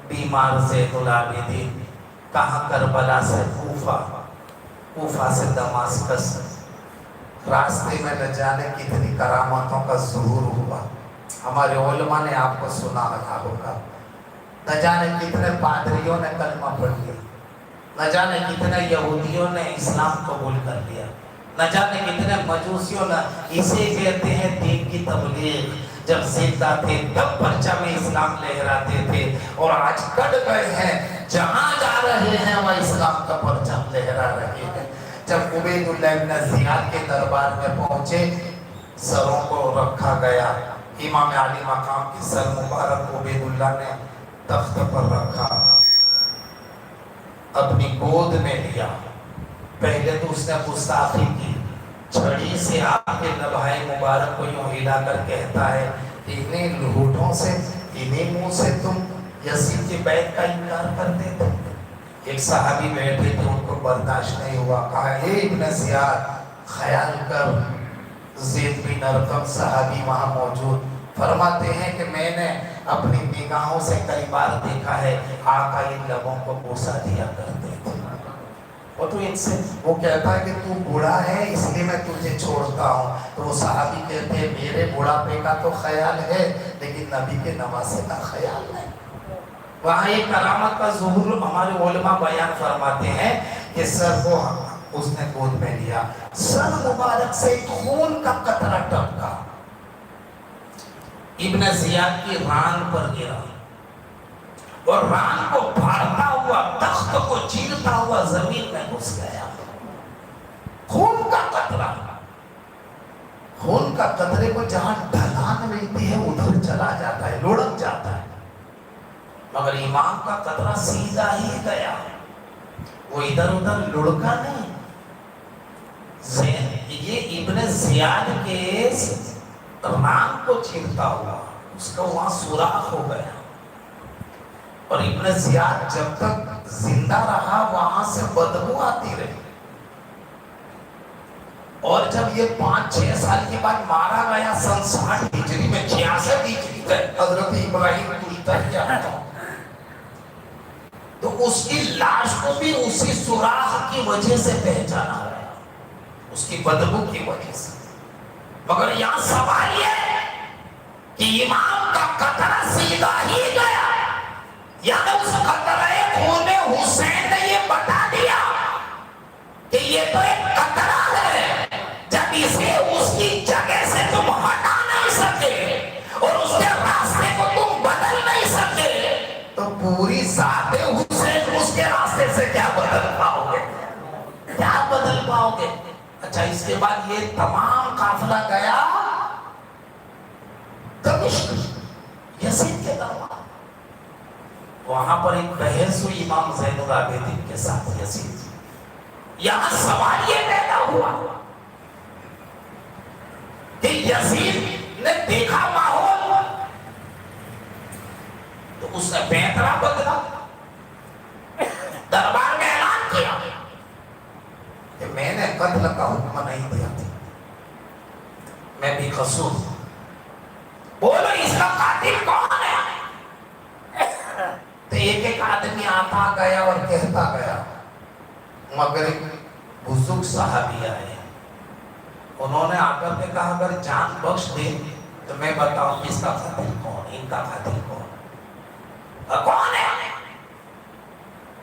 बीमार ज़ैनुल आबिदीन कहाँ, करबला से कूफा, कूफा से दमास्कस, रास्ते में न जाने कितनी करामातों का ज़ुहूर हुआ। हमारे उलमा ने आपको सुना रहा होगा, न जाने कितने पादरियों ने कलमा पढ़ लिया, न जाने कितने यहूदियों ने इस्लाम कबूल कर लिया, न जाने कितने मजूसियों ने, इसे कहते हैं दीन की तबलीग। जब जिंदा थे तब परचम इस्लाम लहराते थे और आज कट गए हैं, जहां जा रहे हैं वह इस्लाम का परचम लहरा रहे हैं। जब उबैदुल्लाह इब्न ज़ियाद के दरबार में पहुंचे, सरों को रखा गया। इमाम अली मकाम की सर मुबारक उबैदुल्लाह ने तख्त पर रखा, अपनी गोद में लिया। पहले तो उसने गुस्ताखी की, छड़ी से आपके नभाए मुबारक को यूं हिलाकर कहता है, इन्हीं लूटों से, इन्हीं मुंह से तुम यजीद की बैत का इनकार करते थे। एक सहाबी बैठे थे, उनको बर्दाश्त नहीं हुआ, कहा, हे इब्न ज़ियाद, ख्याल कर। ज़ैद बिन अरक़म सहाबी वहाँ मौजूद फरमाते हैं कि मैंने अपनी निगाहों से कई बार देखा है आका इन लबों को बोसा दिया करते थे। और तो इनसे वो कहता है कि तू बूढ़ा है इसलिए मैं तुझे छोड़ता हूँ। तो वो साहबी कहते हैं मेरे बुढ़ापे का तो ख्याल है लेकिन नबी के नवासे का ख्याल नहीं। वहाँ एक करामत का ज़ुहूर हमारे उलमा बयान फरमाते हैं कि सर को उसने गोद में लिया, सर मुबारक से खून का कतरा टपका, इब्न ज़ियाद की रान पर गिरा और रान को फाड़ता हुआ तख्त को चीरता हुआ जमीन में घुस गया। खून का कतरा, खून का कतरे को जहां ढलान मिलती है उधर चला जाता है, लुढ़क जाता है, मगर इमाम का कतरा सीधा ही गया, वो इधर उधर लुढ़का नहीं। ये इब्न ज़ियाद के रान को चीरता हुआ उसका वहां सुराख हो गया। और इब्न ज़ियाद जब तक जिंदा रहा वहां से बदबू आती रही। और जब ये 5-6 साल के बाद मारा गया सन 60 हिजरी में 66 हिजरी में हजरत इब्राहिम कुश्तर क्या था, तो उसकी लाश को भी उसी सुराख की वजह से पहचाना गया, उसकी बदबू की वजह से। मगर यहां सवाल यह है कि इमाम का कतरा सीधा ही गया, यानी उस कतरे खून हुसैन ने ये बता दिया कि ये तो एक कतरा है, जब इसे उसकी जगह से तुम हटा नहीं सके और उसके रास्ते को तुम बदल नहीं सके तो पूरी जाते हुसैन उसके रास्ते से क्या बदल पाओगे, क्या बदल पाओगे। अच्छा, इसके बाद ये तमाम काफिला गया दमिश्क यजीद के दरबार, वहां पर एक बहस हुई इमाम ज़ैनुल आबिदीन के साथ यजीद। यहां सवाल ये पैदा हुआ कि यजीद ने देखा माहौल तो उसने पैंतरा बदला, दरबार में ऐलान किया कि मैंने कत्ल का हुक्म नहीं दिया था, मैं भी कसूर। बोलो इसका कातिल कौन है? तो एक एक आदमी आता गया और कहता गया, मगर बुजुर्ग साहबी आए, उन्होंने आकर के कहा अगर जान बख्श दे तो मैं बताऊं इसका कातिल कौन, इनका कातिल कौन है?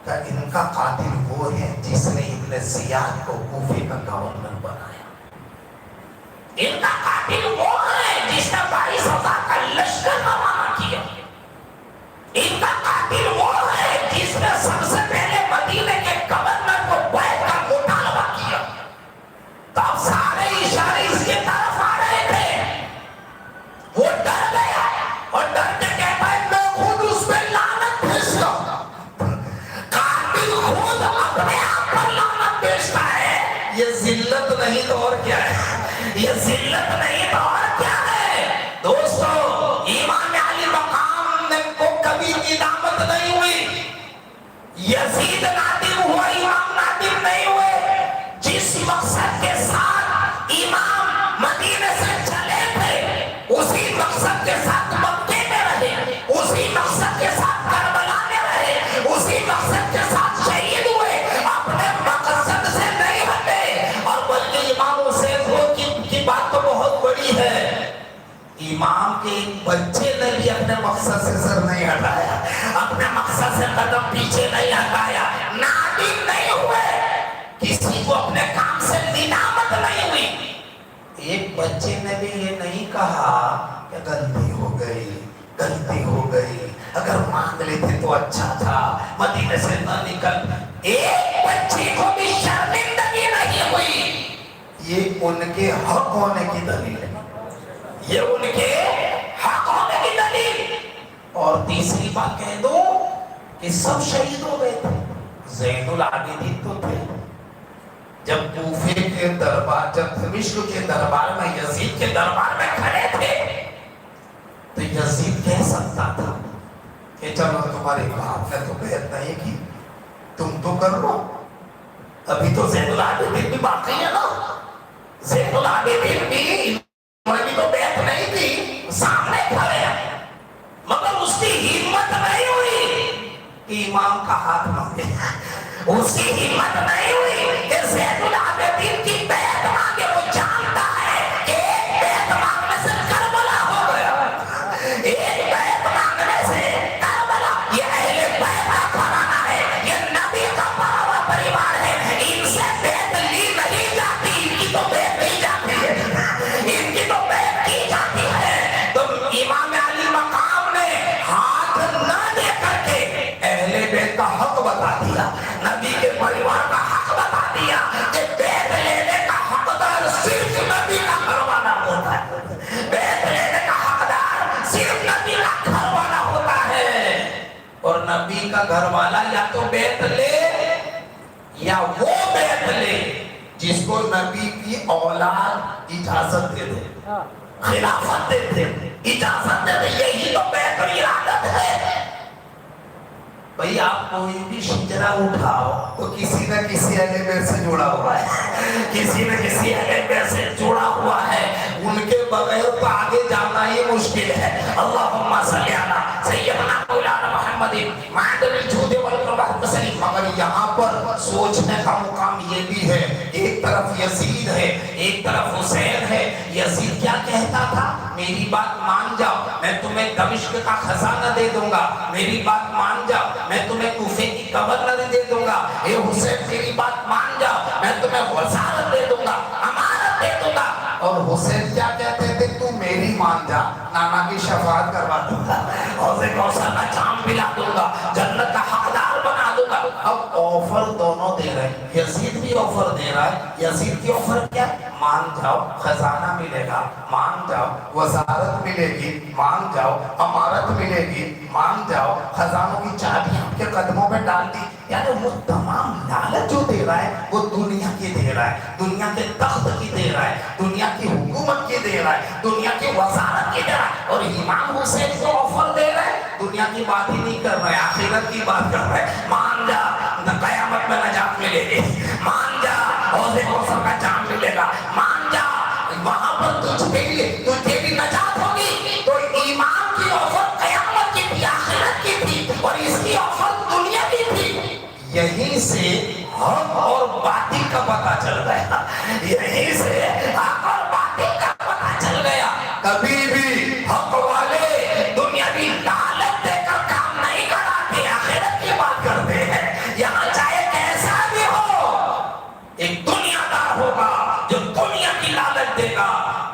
तो इनका कातिल वो है जिसने इब्न ज़ियाद को कूफे का गवर्नर बनाया, इनका कातिल वो है जिसने 22,000 का लश्कर रवाना किया, इनका कातिल वो है जिसने सबसे पहले मदीने के गवर्नर को बैठ का मुतालबा किया। तो अब सारे इशारे इसके तरफ आ रहे थे, वो डर गया और डर के कहता है मैं खुद उस पे लानत भेजता हूं। कातिल खुद अपने आप पर लानत भेजता है, ये जिल्लत नहीं तो और क्या है, ये जिल्लत नहीं तो और क्या है। दोस्तों, इमाम अली मकाम ने को कभी निदामत नहीं हुई, यजीद नादिम हुआ, इमाम नादिम नहीं हुए। जिस मकसद के साथ इमाम मदीने से चले थे उसी मकसद के साथ मक्के में रहे, उसी मकसद के साथ करबला में रहे, उसी मकसद के साथ शहीद हुए, अपने मकसद से नहीं हटे। और बल्कि इमाम हुसैन की बात तो बहुत बड़ी है, इमाम के बच्चे ने भी अपने मकसद से सर नहीं हटाया, अपने मकसद से कदम पीछे नहीं हटाया, नादिम नहीं हुए, किसी को अपने काम से निदामत नहीं हुई। एक बच्चे ने भी ये नहीं कहा कि गलती हो गई, गलती हो गई, अगर मान लेते तो अच्छा था, मदीने से न निकल। एक बच्चे को भी शर्मिंदगी नहीं हुई, ये उनके हक होने की दलील है, ये उनके हक होने की दलील। और तीसरी बात कह दो कि सब शहीद हो गए थे, ज़ैनुल आबिदीन तो थे। जब कूफे के दरबार, जब दमिश्क के दरबार में, यजीद के दरबार में खड़े थे तो यजीद कह सकता था कि चलो तुम्हारे बाप ने तो बैत नहीं की, तुम तो कर लो, अभी तो ज़ैनुल आबिदीन भी बाकी है ना, ज़ैनुल आबिदीन भी तो बैत नहीं थी, सामने खड़े हैं, मगर कि इमाम का हाथ मांगे। उसकी हिम्मत नहीं हुई कि ज़ैनुल आबिदीन की बैत मांगे। वो जानता है कि एक बैत मांगने से करबला हो गया, एक बैत मांगने से करबला। ये अहले बैत का घराना है, ये नबी का पारा हुआ परिवार है। इनसे बैत ली नहीं जाती, इनकी तो बैत नहीं जाती है, इनकी तो बैत की जाती है। तो इमाम अली मकाम ने हाथ न दे करके अहले बैत का हक बता दिया, नबी के परिवार का हक बता दिया कि बैत लेने का हकदार सिर्फ नबी का घरवाला होता है, बैत लेने का हकदार सिर्फ नबी का घरवाला होता है। और नबी का घरवाला या तो बैत ले या वो बैत ले जिसको नबी की औलाद इजाजत दे दे, खिलाफत दे दे, इजाजत दे दे। यही तो बैत की इरादत है। भाई आप कोई भी शिजरा उठाओ तो किसी न किसी अहले बैत से जुड़ा हुआ है, किसी न किसी अहले बैत से जुड़ा हुआ है। उनके बगैर तो आगे जाना ही मुश्किल है। अल्लाहुम्मा सल्ली अला सय्यदना मौलाना मुहम्मदिन मादल जूद वल करम सलीम। मगर यहाँ पर सोचने का मुकाम ये भी है, एक तरफ यजीद है, एक तरफ हुसैन है। यजीद क्या कहता था? मेरी बात मान जाओ, मैं तुम्हें दमिश्क का खजाना दे दूंगा। मेरी बात मान जाओ, मैं तुम्हें कूफे की गवर्नर दे दूंगा। ए हुसैन मेरी बात मान जाओ, मैं तुम्हें वज़ारत दे दूंगा, अमानत दे दूंगा। और हुसैन क्या कहते थे? तू मेरी मान जा, नाना की शफाअत करवा दूंगा, हौज़े कौसर का जाम पिला दूंगा, जन्नत का हकदार बना दूंगा। अब ऑफर दोनों दे रहे हैं, यजीद भी ऑफर दे रहा है। यजीद की ऑफर क्या? मान जाओ खजाना मिलेगा, मान जाओ वज़ारत मिलेगी, मान जाओ अमारत मिलेगी, मान जाओ खजानों की चाबी आपके कदमों में डाल दी। यानी वो तमाम लालच जो दे रहा है वो दुनिया की दे रहा है, दुनिया के तख्त की दे रहा है, दुनिया की हुकूमत की दे रहा है, दुनिया की वज़ारत की दे रहा है। और इमाम हुसैन को ऑफर दे रहा है, दुनिया की बात ही नहीं कर रहा है, आखिरत की बात कर रहा है। मान जा, क़यामत में नजात मिलेगी, मान जा, हौज़े कौसर का जाम मिलेगा, मान जा, वहां पर तुझे भी नजात होगी। तो इमाम की ऑफर क़यामत की थी, आखिरत की थी, और इसकी ऑफर दुनिया की थी। यहीं से हक और बातिल का पता चल गया, यहीं से हक और बातिल का पता चल गया। कभी भी हक वाले दुनियावी लालच देकर काम नहीं कराते, आखिरत की बात करते हैं। यहाँ चाहे कैसा भी हो, एक दुनियादार होगा जो दुनिया की लालच देगा,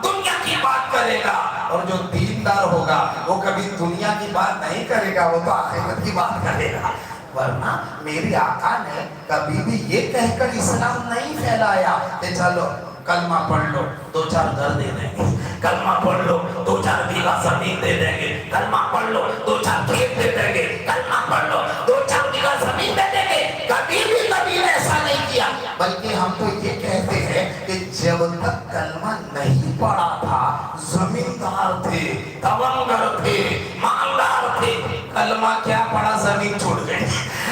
दुनिया की बात करेगा। और जो दीनदार होगा वो कभी दुनिया की बात नहीं करेगा, वो तो आखिरत की बात करेगा। वरना मेरे आका ने कभी भी ये कहकर इस्लाम नहीं फैलाया कि चलो कलमा पढ़ लो, 2-4 घर दे देंगे, कलमा पढ़ लो, 2-4 बीघा जमीन दे देंगे, कलमा पढ़ लो, 2-4 खेत दे देंगे, कलमा पढ़ लो, 2-4 बीघा जमीन दे देंगे। कभी भी नबी ने ऐसा नहीं किया। बल्कि हम तो ये कहते हैं कि जब तक कलमा नहीं पढ़ा था, जमींदार थे, तवंगर थे, मालदार थे। कलमा क्या पढ़ा? जमीन छूट गई।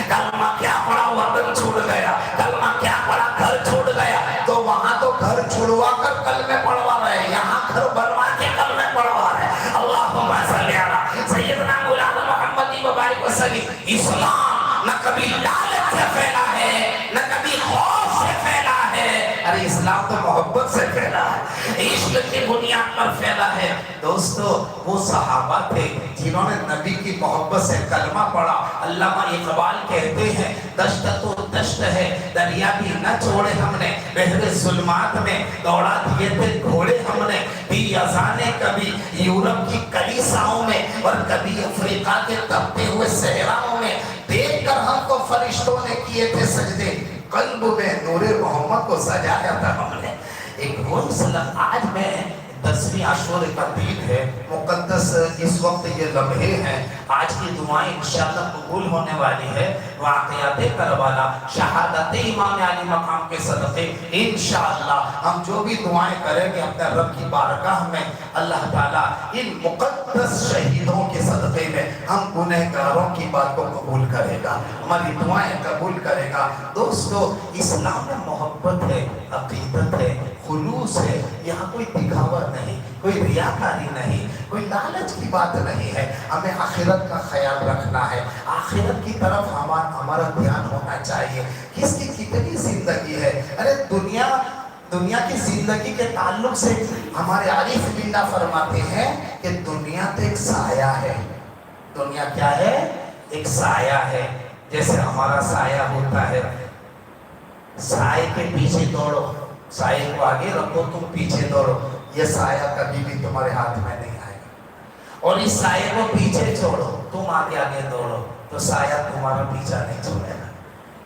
कलमा क्या पढ़ा? वतन छूट गया। कलमा क्या पढ़ा? घर छूट गया। तो वहां तो घर छुड़वा कर कलमे पढ़वा रहे, यहाँ घर बनवा के कलमे पढ़वा रहे। अल्लाहुम्मा सल्ली अला सय्यदना मौलाना मुहम्मद वबारिक वसल्लम। इस्लाम न कभी लालच से फैला है, न कभी खौफ से फैला है। अरे इस्लाम तो मोहब्बत से फैला है, इश्क की बुनियाद पर फैला है। दोस्तों, वो सहाबा थे जिन्होंने नबी की मोहब्बत से कलमा पढ़ा। अल्लामा इकबाल कहते हैं, दश्त तो दश्त है, दरिया भी न छोड़े हमने, बहरे जुल्मात में दौड़ा दिए थे घोड़े हमने। दी अज़ाने कभी यूरोप की कलीसाओं में और कभी अफ्रीका के तपते हुए सहराओं में। देखकर हमको फरिश्तों ने किए थे सजदे, कल्ब में नूरे मोहम्मद को सजाया था हमने। एक रोज़ आज में 10वीं आशूरा का दिन है, मुकद्दस इस वक्त ये लम्हे हैं। आज की दुआएं इंशाअल्लाह कबूल होने वाली है। वाक़ियाते करबला, शहादत इमाम अली मकाम के सदक़े इंशाअल्लाह हम जो भी दुआएं करेंगे अपने रब की बारगाह में, अल्लाह ताला इन मुकद्दस शहीदों के सदक़े में हम गुनहगारों की बात को कबूल करेगा, हमारी दुआएं कबूल करेगा। दोस्तों, इस्लाम में मोहब्बत है, अक़ीदत है, खुलूस है। यहाँ कोई दिखावा नहीं, कोई रियाकारी नहीं, कोई लालच की बात नहीं है। हमें आखिरत का ख्याल रखना है, आखिरत की तरफ हमारा ध्यान होना चाहिए। किसकी कितनी जिंदगी है। अरे दुनिया की जिंदगी के ताल्लुक से हमारे आरिफ बिल्लाह फरमाते हैं कि दुनिया तो एक साया है। दुनिया क्या है? एक साया है। जैसे हमारा साया होता है, साए के पीछे दौड़ो, साए को आगे रखो, तुम पीछे दौड़ो, ये साया कभी भी तुम्हारे हाथ में नहीं आएगा। और इस साए को पीछे छोड़ो, तुम आगे आगे दौड़ो, तो साया तुम्हारा पीछा नहीं छोड़ेगा।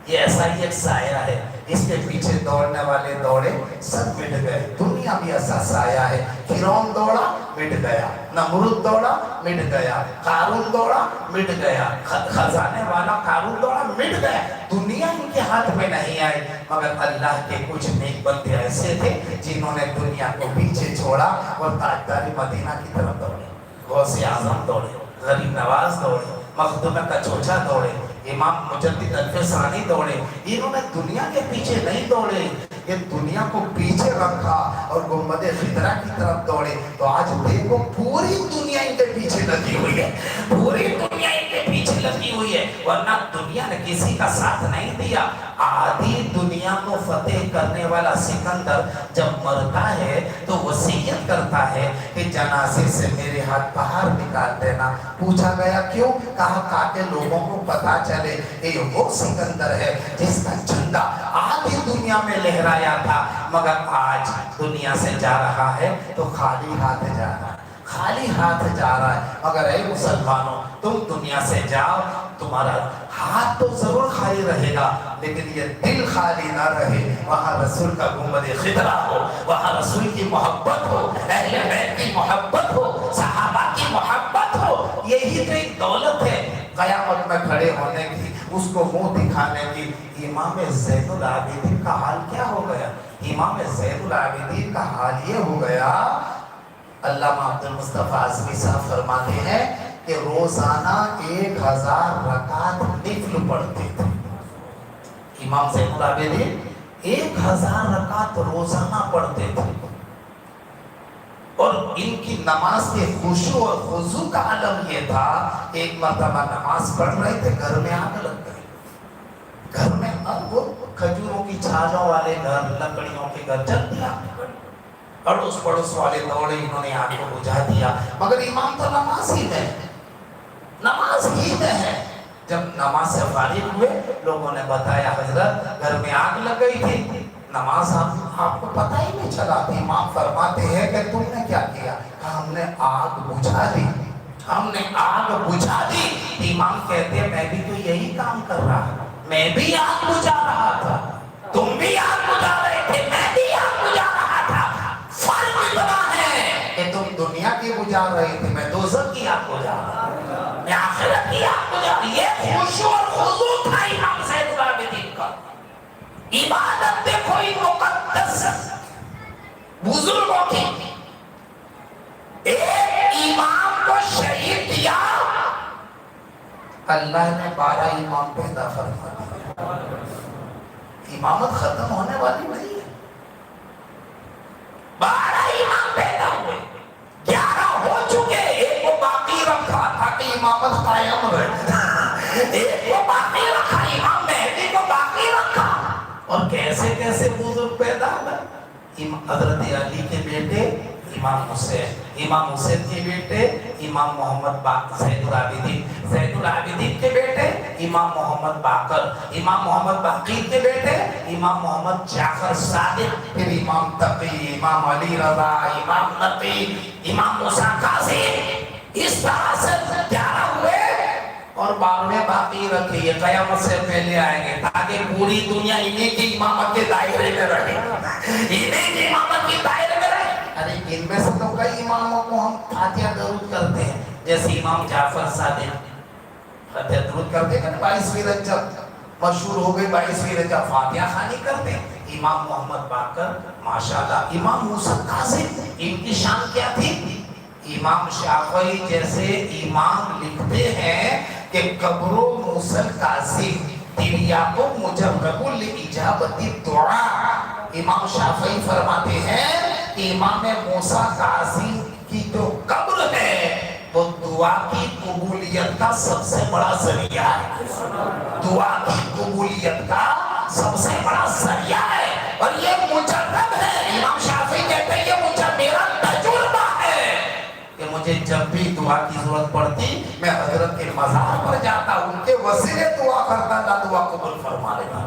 ये ऐसा ही एक साया है, इसके पीछे दौड़ने वाले दौड़े, सब मिट गए। दुनिया भी ऐसा साया है। फिरौन दौड़ा, मिट गया। नमरूद दौड़ा, मिट गया। कारून दौड़ा, मिट गया। खजाने वाला कारून दौड़ा, मिट गया। दुनिया इनके हाथ में नहीं आई। मगर अल्लाह के कुछ नेक बंदे ऐसे थे जिन्होंने दुनिया को पीछे छोड़ा और ताजदारी मदीना की तरफ दौड़े। गौसे आजम दौड़े, गरीब नवाज दौड़े, मखदूम का चोचा दौड़े, इमाम मुजद्दिद अल्फसानी दौड़े। इन्होंने दुनिया के पीछे नहीं दौड़े, ये दुनिया को पीछे रखा और गुंबदे खिदरा की तरफ दौड़े। तो आज देखो पूरी दुनिया इनके पीछे लगी हुई है, पूरी दुनिया इनके पीछे लगी हुई है। वरना दुनिया ने किसी का साथ नहीं दिया। आधी दुनिया को फतेह करने वाला सिकंदर जब मरता है तो वसीयत करता है कि जनाजे से मेरे हाथ बाहर निकाल देना। पूछा गया क्यों? कहा ताकि लोगों को पता चले ये वो सिकंदर है जिसका झंडा आधी दुनिया में लहराया था। मगर आज दुनिया से जा रहा है तो खाली हाथ जा रहा है, खाली हाथ जा रहा है। मगर ऐ मुसलमानों, तुम दुनिया से जाओ, तुम्हारा हाथ तो जरूर खाली रहेगा, लेकिन ये दिल खाली ना रहे। वहाँ रसूल का गुंबद खिदरा हो, वहाँ रसूल की मोहब्बत हो, अहले बैत की मोहब्बत हो, सहाबा की मोहब्बत हो। यही तो एक दौलत है कयामत में खड़े होने की, उसको मुंह दिखाने की। इमाम ज़ैनुल आबिदीन का हाल क्या हो गया? इमाम ज़ैनुल आबिदीन का हाल ये हो गया, अल्लामा अब्दुल मुस्तफा आज़मी साहब फरमाते हैं कि रोजाना 1000 रकात निफ्ल पढ़ते थे। इमाम ज़ैनुल आबिदीन 1000 रकात रोजाना पढ़ते थे। और इनकी नमाज के खुशू और खुजू का आलम ये था, एक मर्तबा नमाज पढ़ रहे थे, घर में आग लग गई। घर में अब वो खजूरों की छालों वाले घर, लकड़ियों के घर, जल्दी आग लग गई। अड़ोस पड़ोस वाले दौड़े, इन्होंने आग को बुझा दिया। मगर इमाम तो नमाज ही में है। जब नमाज से फारिग हुए, लोगों ने बताया हजरत घर में आग लग गई थी, नमाज आपको पता ही नहीं चला। इमाम फरमाते हैं कि तुमने क्या किया? हमने आग बुझा दी, हमने आग बुझा दी। इमाम कहते हैं मैं भी तो यही काम कर रहा था, मैं भी आग बुझा रहा था, तुम भी आग बुझा रहे थे, मैं भी आग बुझा रहा था। फर्क इतना है कि तुम दुनिया की बुझा रहे थे, मैं दोज़ख की आग बुझा रहा था, मैं आखिरत की आग बुझा। ये खुशू और खुजू था इमाम ज़ैनुल आबिदीन का। इबादत देखो इन मुकद्दस बुजुर्गों की। एक इमाम को शहीद किया, अल्लाह ने 12 इमाम पैदा फरमा दिया। इमामत खत्म होने वाली नहीं है। 12 इमाम पैदा हुए, 11 हो चुके, एक को बाकी रखा ताकि इमामत कायम रहे। एक को बाकी रखा, इमाम मेहदी को बाकी रखा। और कैसे कैसे बुजुर्ग पैदा हुए? हजरत अली के बेटे इमाम हुसैन के बेटे इमाम मोहम्मद ज़ैनुल आबिदीन के बेटे इमाम मोहम्मद बाकर, इमाम मोहम्मद बाकीर के बेटे इमाम मोहम्मद जाफर सादिक, फिर इमाम तकी, इमाम अली रज़ा, इमाम नकी, इमाम मूसा काज़िम। इस तरह से 11 हुए और 12वें बाकी रखे। ये क़यामत से पहले आएंगे ताकि पूरी दुनिया इन्हीं की इमामत के दायरे में रहे, इन्हीं की इमामत के दायरे में रहे। अरे इनमें से तो कई इमामों को हम फातिहा दरूद करते हैं, जैसे इमाम जाफर सादिक फातिहा दरूद करते हैं। 22वीं रजब मशहूर हो गई, 22वीं रजब फातिहा खानी करते हैं। इमाम मोहम्मद बाकर माशाल्लाह, इमाम मूसा काज़िम, इनकी शान क्या थी? इमाम शाफ़ई जैसे इमाम लिखते हैं कि कब्रो मूसल काज़िम तिरियाको मुजर्रबुल इजाबती दुआ। इमाम शाफ़ई फरमाते हैं कि इमाम मूसा काज़िम की जो कब्र है दुआ की कबूलियत का सबसे बड़ा जरिया है। दुआ की कबूलियत का सबसे बड़ा जरिया है और ये मुजर्रब है। इमाम शाफी कहते हैं ये मुझे मेरा तजुर्बा है कि मुझे जब भी दुआ की जरूरत पड़ती मैं हजरत के मज़ार पर जाता, उनके वसीले दुआ करता, अल्लाह दुआ कबूल फरमा लेता।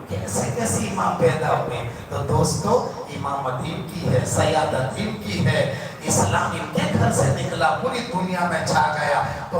कैसे कैसे इमाम पैदा हुए। तो दोस्तों इमाम अदीब की है, सैयद अदीब की है, इस्लाम इनके घर से निकला, पूरी दुनिया में छा गया। तो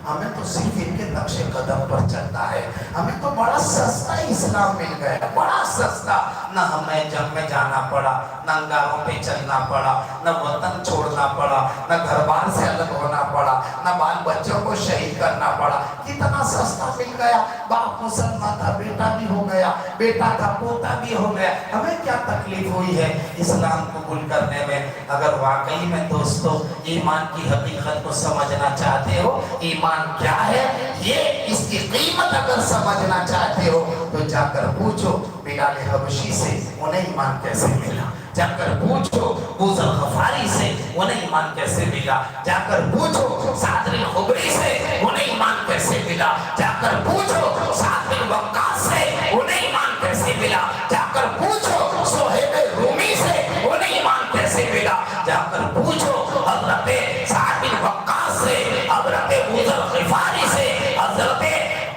हमें तो सिर्फ इनके नक्शे कदम पर चलना है। हमें तो बड़ा सस्ता इस्लाम मिल गया, बड़ा सस्ता। न हमें जंग में जाना पड़ा, न अंगारों पे चलना पड़ा, न वतन छोड़ना पड़ा, न घर बार से अलग होना पड़ा, न बाल बच्चों को शहीद करना पड़ा। कितना सस्ता मिल गया। बाप मुसलमान था, बेटा भी हो गया, बेटा था, पोता भी हो गया। हमें क्या तकलीफ हुई है इस्लाम कबूल करने में। अगर वाकई में दोस्तों ईमान की हकीकत को समझना चाहते हो, ईमान क्या है, ये इसकी कीमत अगर समझना चाहते हो तो जाकर पूछो बिलाल हबशी से उन्हें ईमान कैसे मिला। जाकर पूछो बुज़र गफारी से उन्हें ईमान कैसे मिला। जाकर पूछो साद बिन खुबरी से उन्हें ईमान कैसे मिला। जाकर पूछो साद बिन वक्कास से उन्हें ईमान कैसे मिला। जाकर पूछो सुहैब रूमी से उन्हें ईमान कैसे मिला। जाकर पूछो हज़रत साद बिन वक्कास से, हज़रत बुज़र गफारी से, हज़रत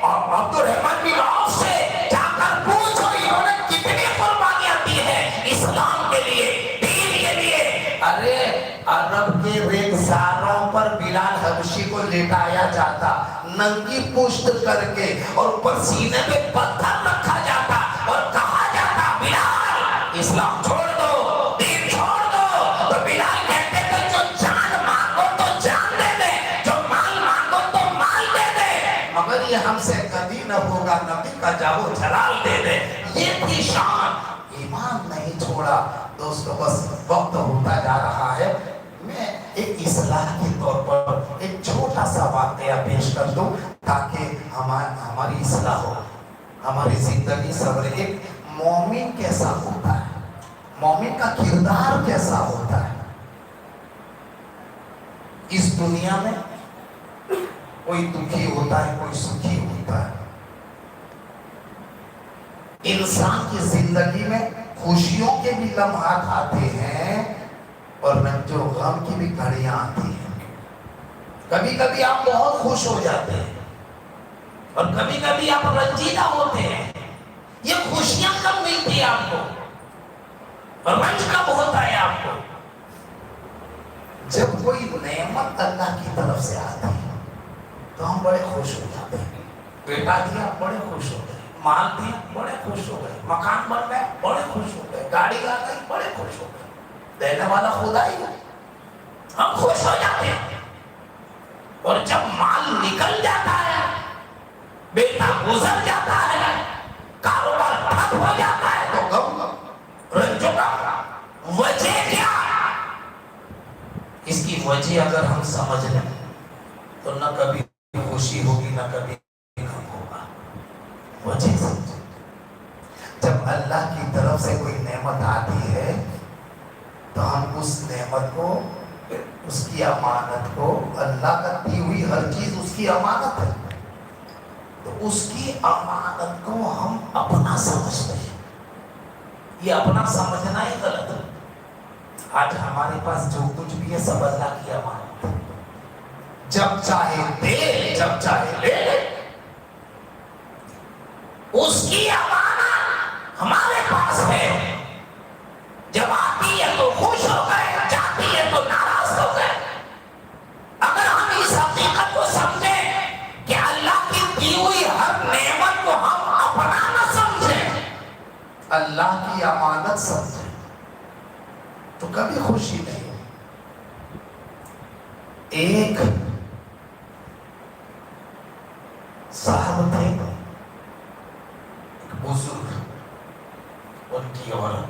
अब्दुर्रहमान बिन औफ से जाकर पूछो इन्होंने कितनी कुर्बानियां दी है इस्लाम के लिए, दीन के लिए। अरे अरब के रेगिस्तानों पर बिलाल हबशी को लेटाया जाता, नंगी पुश्त करके, और ऊपर सीने पे पत्थर रखा जाता और कहा जाता बिलाल इस्लाम छोड़ दो, दीन छोड़ दो। तो बिलाल कहते थे जो जान मांगो तो जान दे दे, जो माल मांगो तो माल दे दे, मगर ये हमसे कभी न होगा, नबी का जाओ जलाल दे दे। ये थी शान, ईमान नहीं छोड़ा। दोस्तों बस वक्त होता जा रहा है, मैं एक इस्लाह के तौर पर एक छोटा सा वाकया पेश कर दूं ताकि हमारी इस्लाह हो, हमारी जिंदगी सवरे। एक मोमिन कैसा होता है, मोमिन का किरदार कैसा होता है। इस दुनिया में कोई दुखी होता है, कोई सुखी होता है। इंसान की जिंदगी में खुशियों के भी लम्हात आते हैं और जो गम की भी घड़ियां आती हैं। कभी कभी आप बहुत खुश हो जाते हैं और कभी कभी आप रंजीदा होते हैं। ये खुशियां कब मिलती है आपको और रंज कब होता है आपको? जब कोई नेमत अल्लाह की तरफ से आती है तो हम बड़े खुश हो जाते हैं। बेटा दिया बड़े खुश हो गए, माल दिया बड़े खुश हो गए, मकान बन गए बड़े खुश हो गए, गाड़ी आ गई बड़े खुश हो गए। देने वाला खुदा ही है, हम खुश हो जाते हैं। और जब माल निकल जाता है, बेटा गुजर जाता है, कारोबार ठप हो जाता है, तो गम रंजो का वजह क्या? इसकी वजह अगर हम समझ लें तो न कभी खुशी होगी न कभी गम होगा। वजह समझे। जब अल्लाह की तरफ से कोई नेमत आती है तो हम उस नेमत को, उसकी अमानत को, अल्लाह का दी हुई हर चीज उसकी अमानत है, तो उसकी अमानत को हम अपना समझते हैं। ये अपना समझना ही गलत है। आज हमारे पास जो कुछ भी है सब अल्लाह की अमानत है। जब चाहे दे, जब चाहे ले, उसकी अमानत हमारे पास है। जब आती है तो खुश हो गए, जाती है तो नाराज हो गए। अगर हम इस हकीकत को समझे कि अल्लाह की दी हुई हर नेमत को हम अपना न समझे, अल्लाह की अमानत समझे, तो कभी खुशी नहीं। एक साहब थे, एक बुजुर्ग, उनकी औरत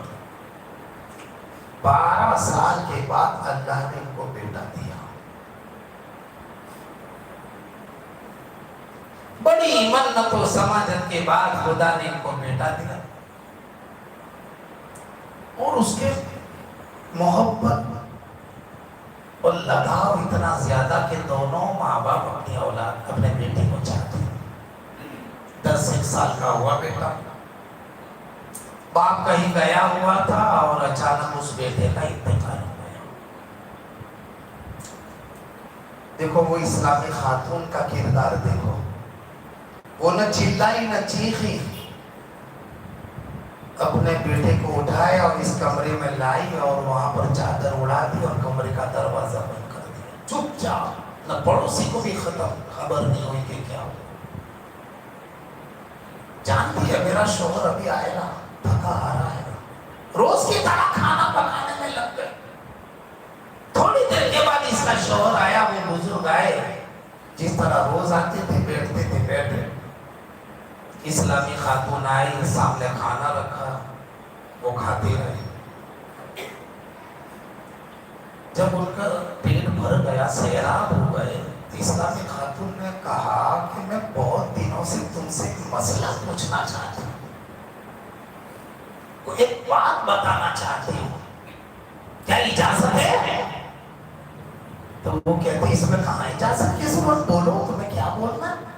12 साल के बाद अल्लाह ने इनको बेटा दिया। बड़ी मन्नत और समाजत के बाद खुदा ने इनको बेटा दिया और उसके मोहब्बत اور لگاؤ اتنا زیادہ کہ دونوں ماں باپ اپنی اولاد اپنے بیٹے کو چاہتے ہیں۔ 10 سال کا ہوا بیٹا، باپ کہیں گیا ہوا تھا اور اچانک اس بیٹے کا انتقال ہو گیا۔ دیکھو وہ اسلامی خاتون کا کردار دیکھو، وہ نہ چلائی نہ چیخی، اپنے بیٹے کو اٹھایا اور اس کمرے میں لائی اور وہاں پر چادر اڑا دی اور کمرے کا دروازہ بند کر دیا، چپ چاپ، نہ پڑوسی کو بھی خبر نہیں ہوئی کہ کیا ہو۔ جانتی ہے میرا شوہر ابھی آئے نا، تھکا آ رہا ہے، روز کی طرح کھانا پکانے میں لگ گئے۔ تھوڑی دیر کے بعد اس کا شوہر آیا، وہ بزرگ آئے، جس طرح روز آتے تھے بیٹھتے تھے بیٹھے، اسلامی خاتون آئی، سامنے کھانا رکھا، وہ کھاتے رہے۔ جب ان کا پیٹ بھر گیا، سیراب ہو گئے، اسلامی خاتون نے کہا کہ میں بہت دنوں سے تم سے ایک مسئلہ پوچھنا چاہتی ہوں، کوئی ایک بات بتانا چاہتی ہوں، کیا اجازت ہے؟ تو وہ کہتے اس میں کہاں اجازت، کس وقت بولو، تمہیں کیا بولنا ہے؟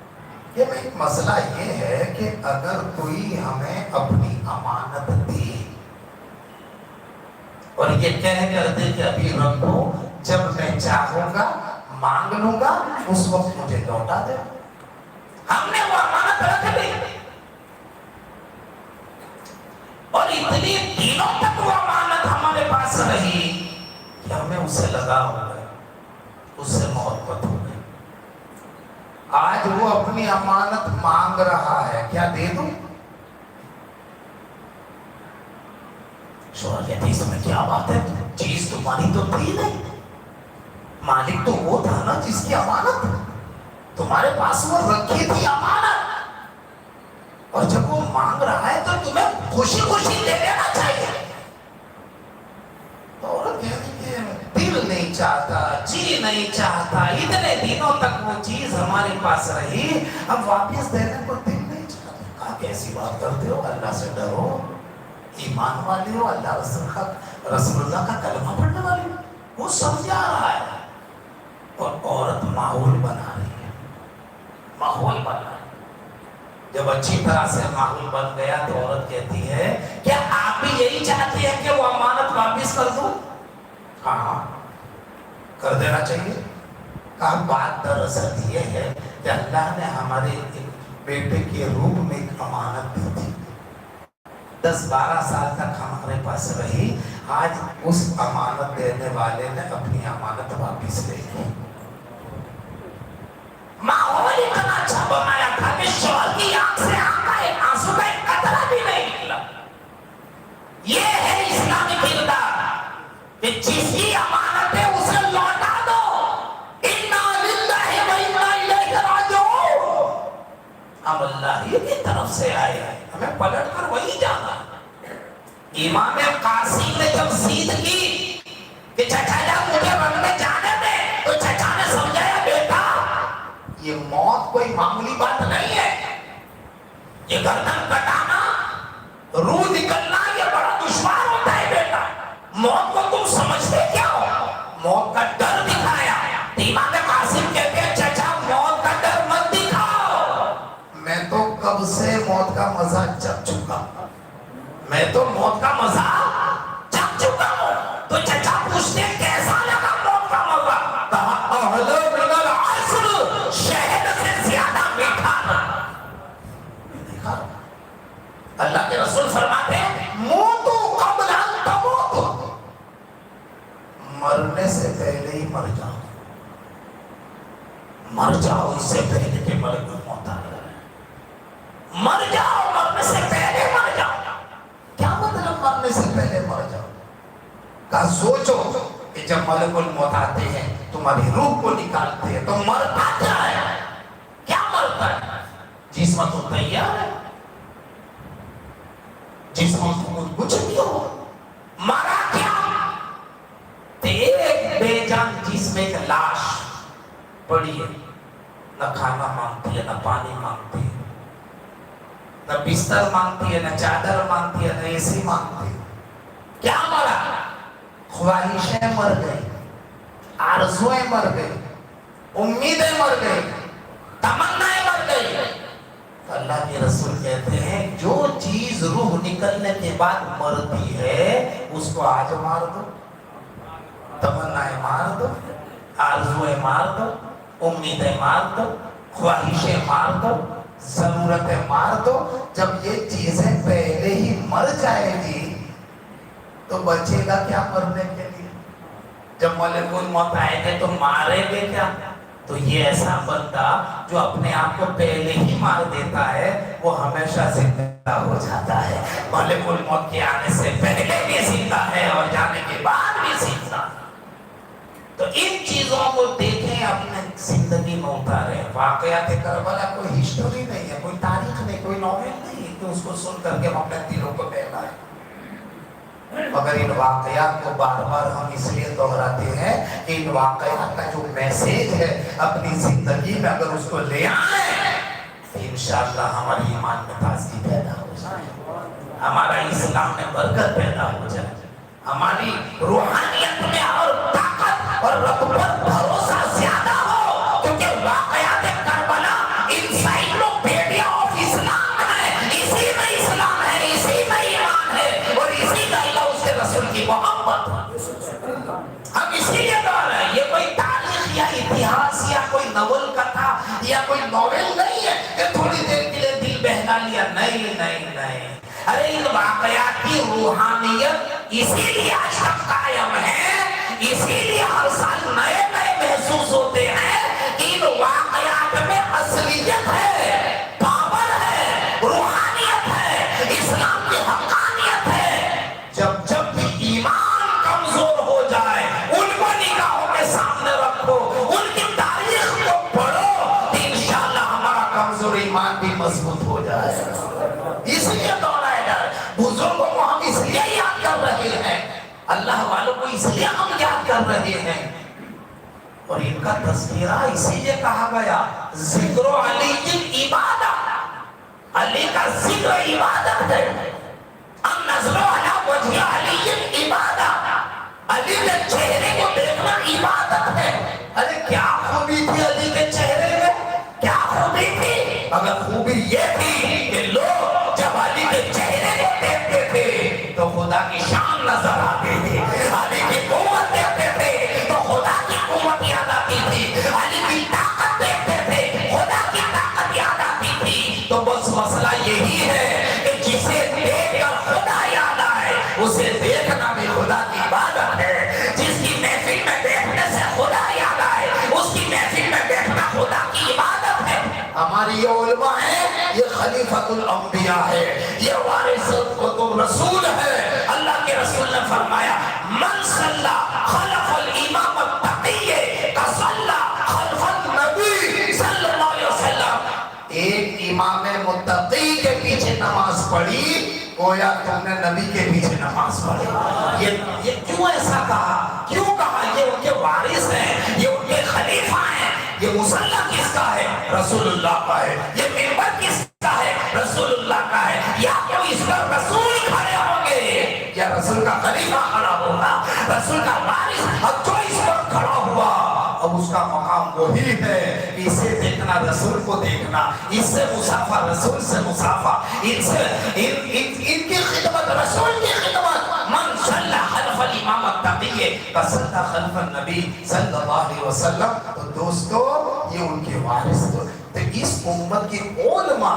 کہ میں ایک مسئلہ یہ ہے کہ اگر کوئی ہمیں اپنی امانت دے اور یہ کہہ کر دے کہ ابھی رکھو، جب میں چاہوں گا مانگ لوں گا، اس وقت مجھے لوٹا دے، ہم نے وہ امانت رکھ لی اور اتنی دنوں تک وہ امانت ہمارے پاس رہی کہ ہمیں اسے لگا ہو گیا، اس سے محبت ہو گئی۔ آج وہ اپنی امانت مانگ رہا ہے، کیا دے دوں؟ شوہر کہتے اس میں کیا بات ہے، چیز تمہاری تو تھی نہیں، مالک تو وہ تھا نا جس کی امانت تمہارے پاس وہ رکھی تھی امانت، اور جب وہ مانگ رہا ہے تو تمہیں خوشی خوشی دے دینا چاہیے۔ عورت کہتی کہ دل نہیں چاہتا، جی نہیں چاہتا، اتنے دنوں تک وہ چیز ہمارے پاس رہی، اب واپس دینے کو دل نہیں چاہتا۔ کہا کیسی بات کرتے ہو، اللہ سے ڈرو، ایمان والے ہو، اللہ رسول اللہ کا کلمہ پڑھنے والی ہو۔ وہ سمجھا رہا ہے اور عورت ماحول بنا رہی ہے، ماحول بنا رہی ہے۔ جب اچھی طرح سے ماحول بن گیا تو عورت کہتی ہے کیا آپ بھی یہی چاہتے ہیں کہ وہ امانت واپس کر دوں؟ ہاں کر دینا چاہیے۔ کہا بات دراصل یہ ہے کہ اللہ نے ہمارے ایک بیٹے کے روپ میں ایک امانت دی تھی، 10-12 سال تک ہمارے پاس رہی، آج اس امانت دینے والے نے اپنی امانت واپس لے لی۔ ماحول اتنا اچھا بنایا تھا کہ شوہر کی آنکھ سے آنسو کا ایک قطرہ بھی نہیں نکلا۔ یہ ہے اسلامی کردار کہ جس کی امانت ہے اسے لوٹا دو، انا للہ و انا الیہ راجعون، ہم اللہ ہی کی طرف سے آئے ہیں، ہمیں پلٹ کر وہی جانا۔ امام قاسم نے جب ضد کی کہ چچا جان مجھے رنگ میں جانے دے، تو چچا نے سمجھایا بیٹا یہ موت کوئی معمولی بات نہیں ہے، یہ گردن کٹانا، روح نکلنا یہ بڑا دشوار ہوتا ہے بیٹا، موت کو تم سمجھتے کیا ہو؟ موت کا ڈر دکھایا۔ امام قاسم کہتے ہیں چچا موت کا ڈر مت دکھاؤ، میں تو کب سے موت کا مزہ چکھ چکا، میں تو موت کا مزہ چکھ چکا ہوں۔ تو چچا پوچھتے کیسا لگا موت کا مزہ؟ کہا اہلا من العسل، شہد سے زیادہ میٹھا نہ۔ دیکھا اللہ کے رسول فرماتے ہیں موتو قبل ان تموتو، مرنے سے پہلے ہی مر جاؤ، مر جاؤ اس سے پہلے کہ ملک موت آ جائے، مر جاؤ مرنے سے پہلے مر جاؤ۔ کیا مطلب مرنے سے پہلے مر جاؤ؟ کہا سوچو کہ جب ملک الموت آتے ہیں تمہاری روح کو نکالتے ہیں تو مرتا کیا ہے؟ کیا مرتا ہے؟ جسم تو تیار ہے، جسم تو کچھ نہیں ہو، مرا کیا؟ ایک بے جان جسم، ایک لاش پڑی ہے، نہ کھانا مانگتی ہے، نہ پانی مانگتی ہے، نہ بستر مانگتی ہے، نہ چادر مانگتی ہے، نہ اے سی مانگتی ہے۔ کیا مرا؟ خواہشیں مر گئی، आरज़ुएं मर गई, उम्मीदें मर गई, तमन्नाएं मर गई। तो अल्लाह के रसूल कहते हैं जो चीज रूह निकलने के बाद मरती है उसको आज मार दो, तमन्नाएं मार दो, आरज़ुएं मार दो, उम्मीदें मार दो, ख्वाहिशें मार दो, जरूरतें मार दो। जब ये चीजें पहले ही मर जाएगी तो बचेगा क्या मरने के लिए? जब मलकुल मौत आएंगे तो मारेंगे क्या? तो ये ऐसा बंदा जो अपने आप को पहले ही मार देता है वो हमेशा जिंदा हो जाता है। मलकुल मौत के आने से पहले भी जिंदा है और जाने के बाद भी जिंदा। तो इन चीजों को देखें, अपने जिंदगी में उतारे। वाकयात करबला कोई हिस्टोरी नहीं है, कोई तारीख नहीं, कोई नॉवेल नहीं है कि उसको सुन करके हम अपने दिलों को बहलाएं। मगर इन वाकयात को बार बार हम इसलिए दोहराते हैं कि इन वाकयात का जो मैसेज है अपनी जिंदगी में अगर उसको ले आए तो इंशाअल्लाह हमारे ईमान में ताजगी पैदा हो जाए, हमारा इस्लाम में बरकत पैदा हो जाए, हमारी रूहानियत में और ताकत और रब पर भरोसा ज्यादा हो। क्योंकि वाकयात करबला इंसाइक्लोपीडिया ऑफ इस्लाम है, इसी में इस्लाम है, इसी में ईमान है और इसी में अल्लाह उसके रसूल की मोहब्बत। हम इसीलिए कह रहे हैं ये कोई तारीख या इतिहास या कोई नवल कथा या कोई नॉवेल नहीं है कि थोड़ी देर के लिए दिल बहला लिया। नहीं नहीं नहीं, अरे इन वाकयात की रूहानियत इसीलिए आज तक कायम है, इसीलिए हर साल नए नए महसूस होते हैं कि इन वाकयात में असलियत है, पावर है, रूहानियत है, इस्लाम की हक्कानियत है। जब जब भी ईमान कमजोर हो जाए उनको निगाहों के सामने रखो, उनकी तारीख को पढ़ो तो इंशाअल्लाह हमारा कमजोर ईमान भी मजबूत हो जाएगा। इसलिए दोहराया जाए, बुजुर्गों को हम इसलिए याद कर रहे हैं, अल्लाह वालों को इसलिए हम याद कर रहे हैं और इनका तस्करा इसीलिए कहा गया जिक्र अली की इबादत। अली का जिक्र इबादत है। हम नजर अला वजह अली की इबादत, अली के चेहरे को देखना इबादत है। अरे क्या खूबी थी अली के चेहरे में, क्या खूबी थी? अगर खूबी ये थी कि लोग जब अली के चेहरे को देखते थे तो खुदा की शान नजर आती थी, अली की कुव्वत देखते थे तो खुदा की कुव्वत याद आती थी, अली की ताकत देखते थे खुदा की ताकत याद आती थी। तो बस मसला यही है कि जिसे देखकर खुदा याद आए उसे देखना भी खुदा की इबादत है। जिसकी महफिल में बैठने से खुदा याद आए उसकी महफिल में बैठना खुदा की इबादत है। हमारी ये उलमा है, ये खलीफतुल अंबिया है, ये वारिसुल रसूल है। अल्लाह के रसूल ने फरमाया मन सल्ला खलफल इमाम तक़ी कसल्ला खलफल नबी सल्लल्लाहु अलैहि वसल्लम। एक इमाम मुत्तकी के पीछे नमाज पढ़ी गोया तुमने नबी के पीछे नमाज पढ़ी। ये क्यों ऐसा कहा? क्यों कहा? ये उनके वारिस हैं, ये उनके खलीफा हैं। ये मुसल्ला किसका है? रसूलुल्लाह का है। ये मिंबर किसका है? रसूलुल्लाह का है। या तो इस पर रसूल खड़े होंगे या रसूल का खलीफा खड़ा होगा, रसूल का वारिस। अब जो इस पर खड़ा हुआ अब उसका मकाम वही है, इसे देखना रसूल को देखना, इससे मुसाफा रसूल से मुसाफा, इनसे इनकी खिदमत रसूल की खिदमत। मन सल्ला खल्फल इमाम तक़ी कसल्ला खल्फल नबी सल्लल्लाहु अलैहि वसल्लम। तो दोस्तों ये उनके वारिस थे। तो इस उम्मत की उलमा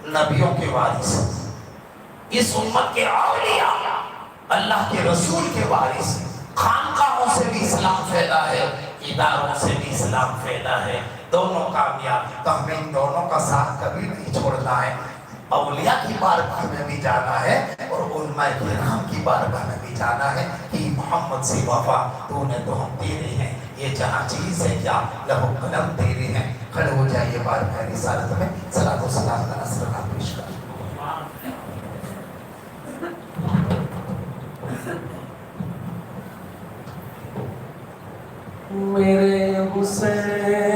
नबियों के वारिस, इस उम्मत के औलिया अल्लाह के रसूल के वारिस। खानकाहों से भी इस्लाम फैला है, इदारों से भी इस्लाम फैला है, दोनों कामयाब। तो हमें इन दोनों का साथ कभी नहीं छोड़ना है। औलिया की बारगाह में भी जाना है और उलमाए किराम की बारगाह में भी जाना है कि मोहम्मद से वफा तूने तो हम तेरे हैं, ये जहाँ चीज़ है क्या लहू कलम तेरे हैं। खड़े हो जाइए बारगाह रिसालत में सलातो सलाम का नज़राना पेश कर। मेरे हुसैन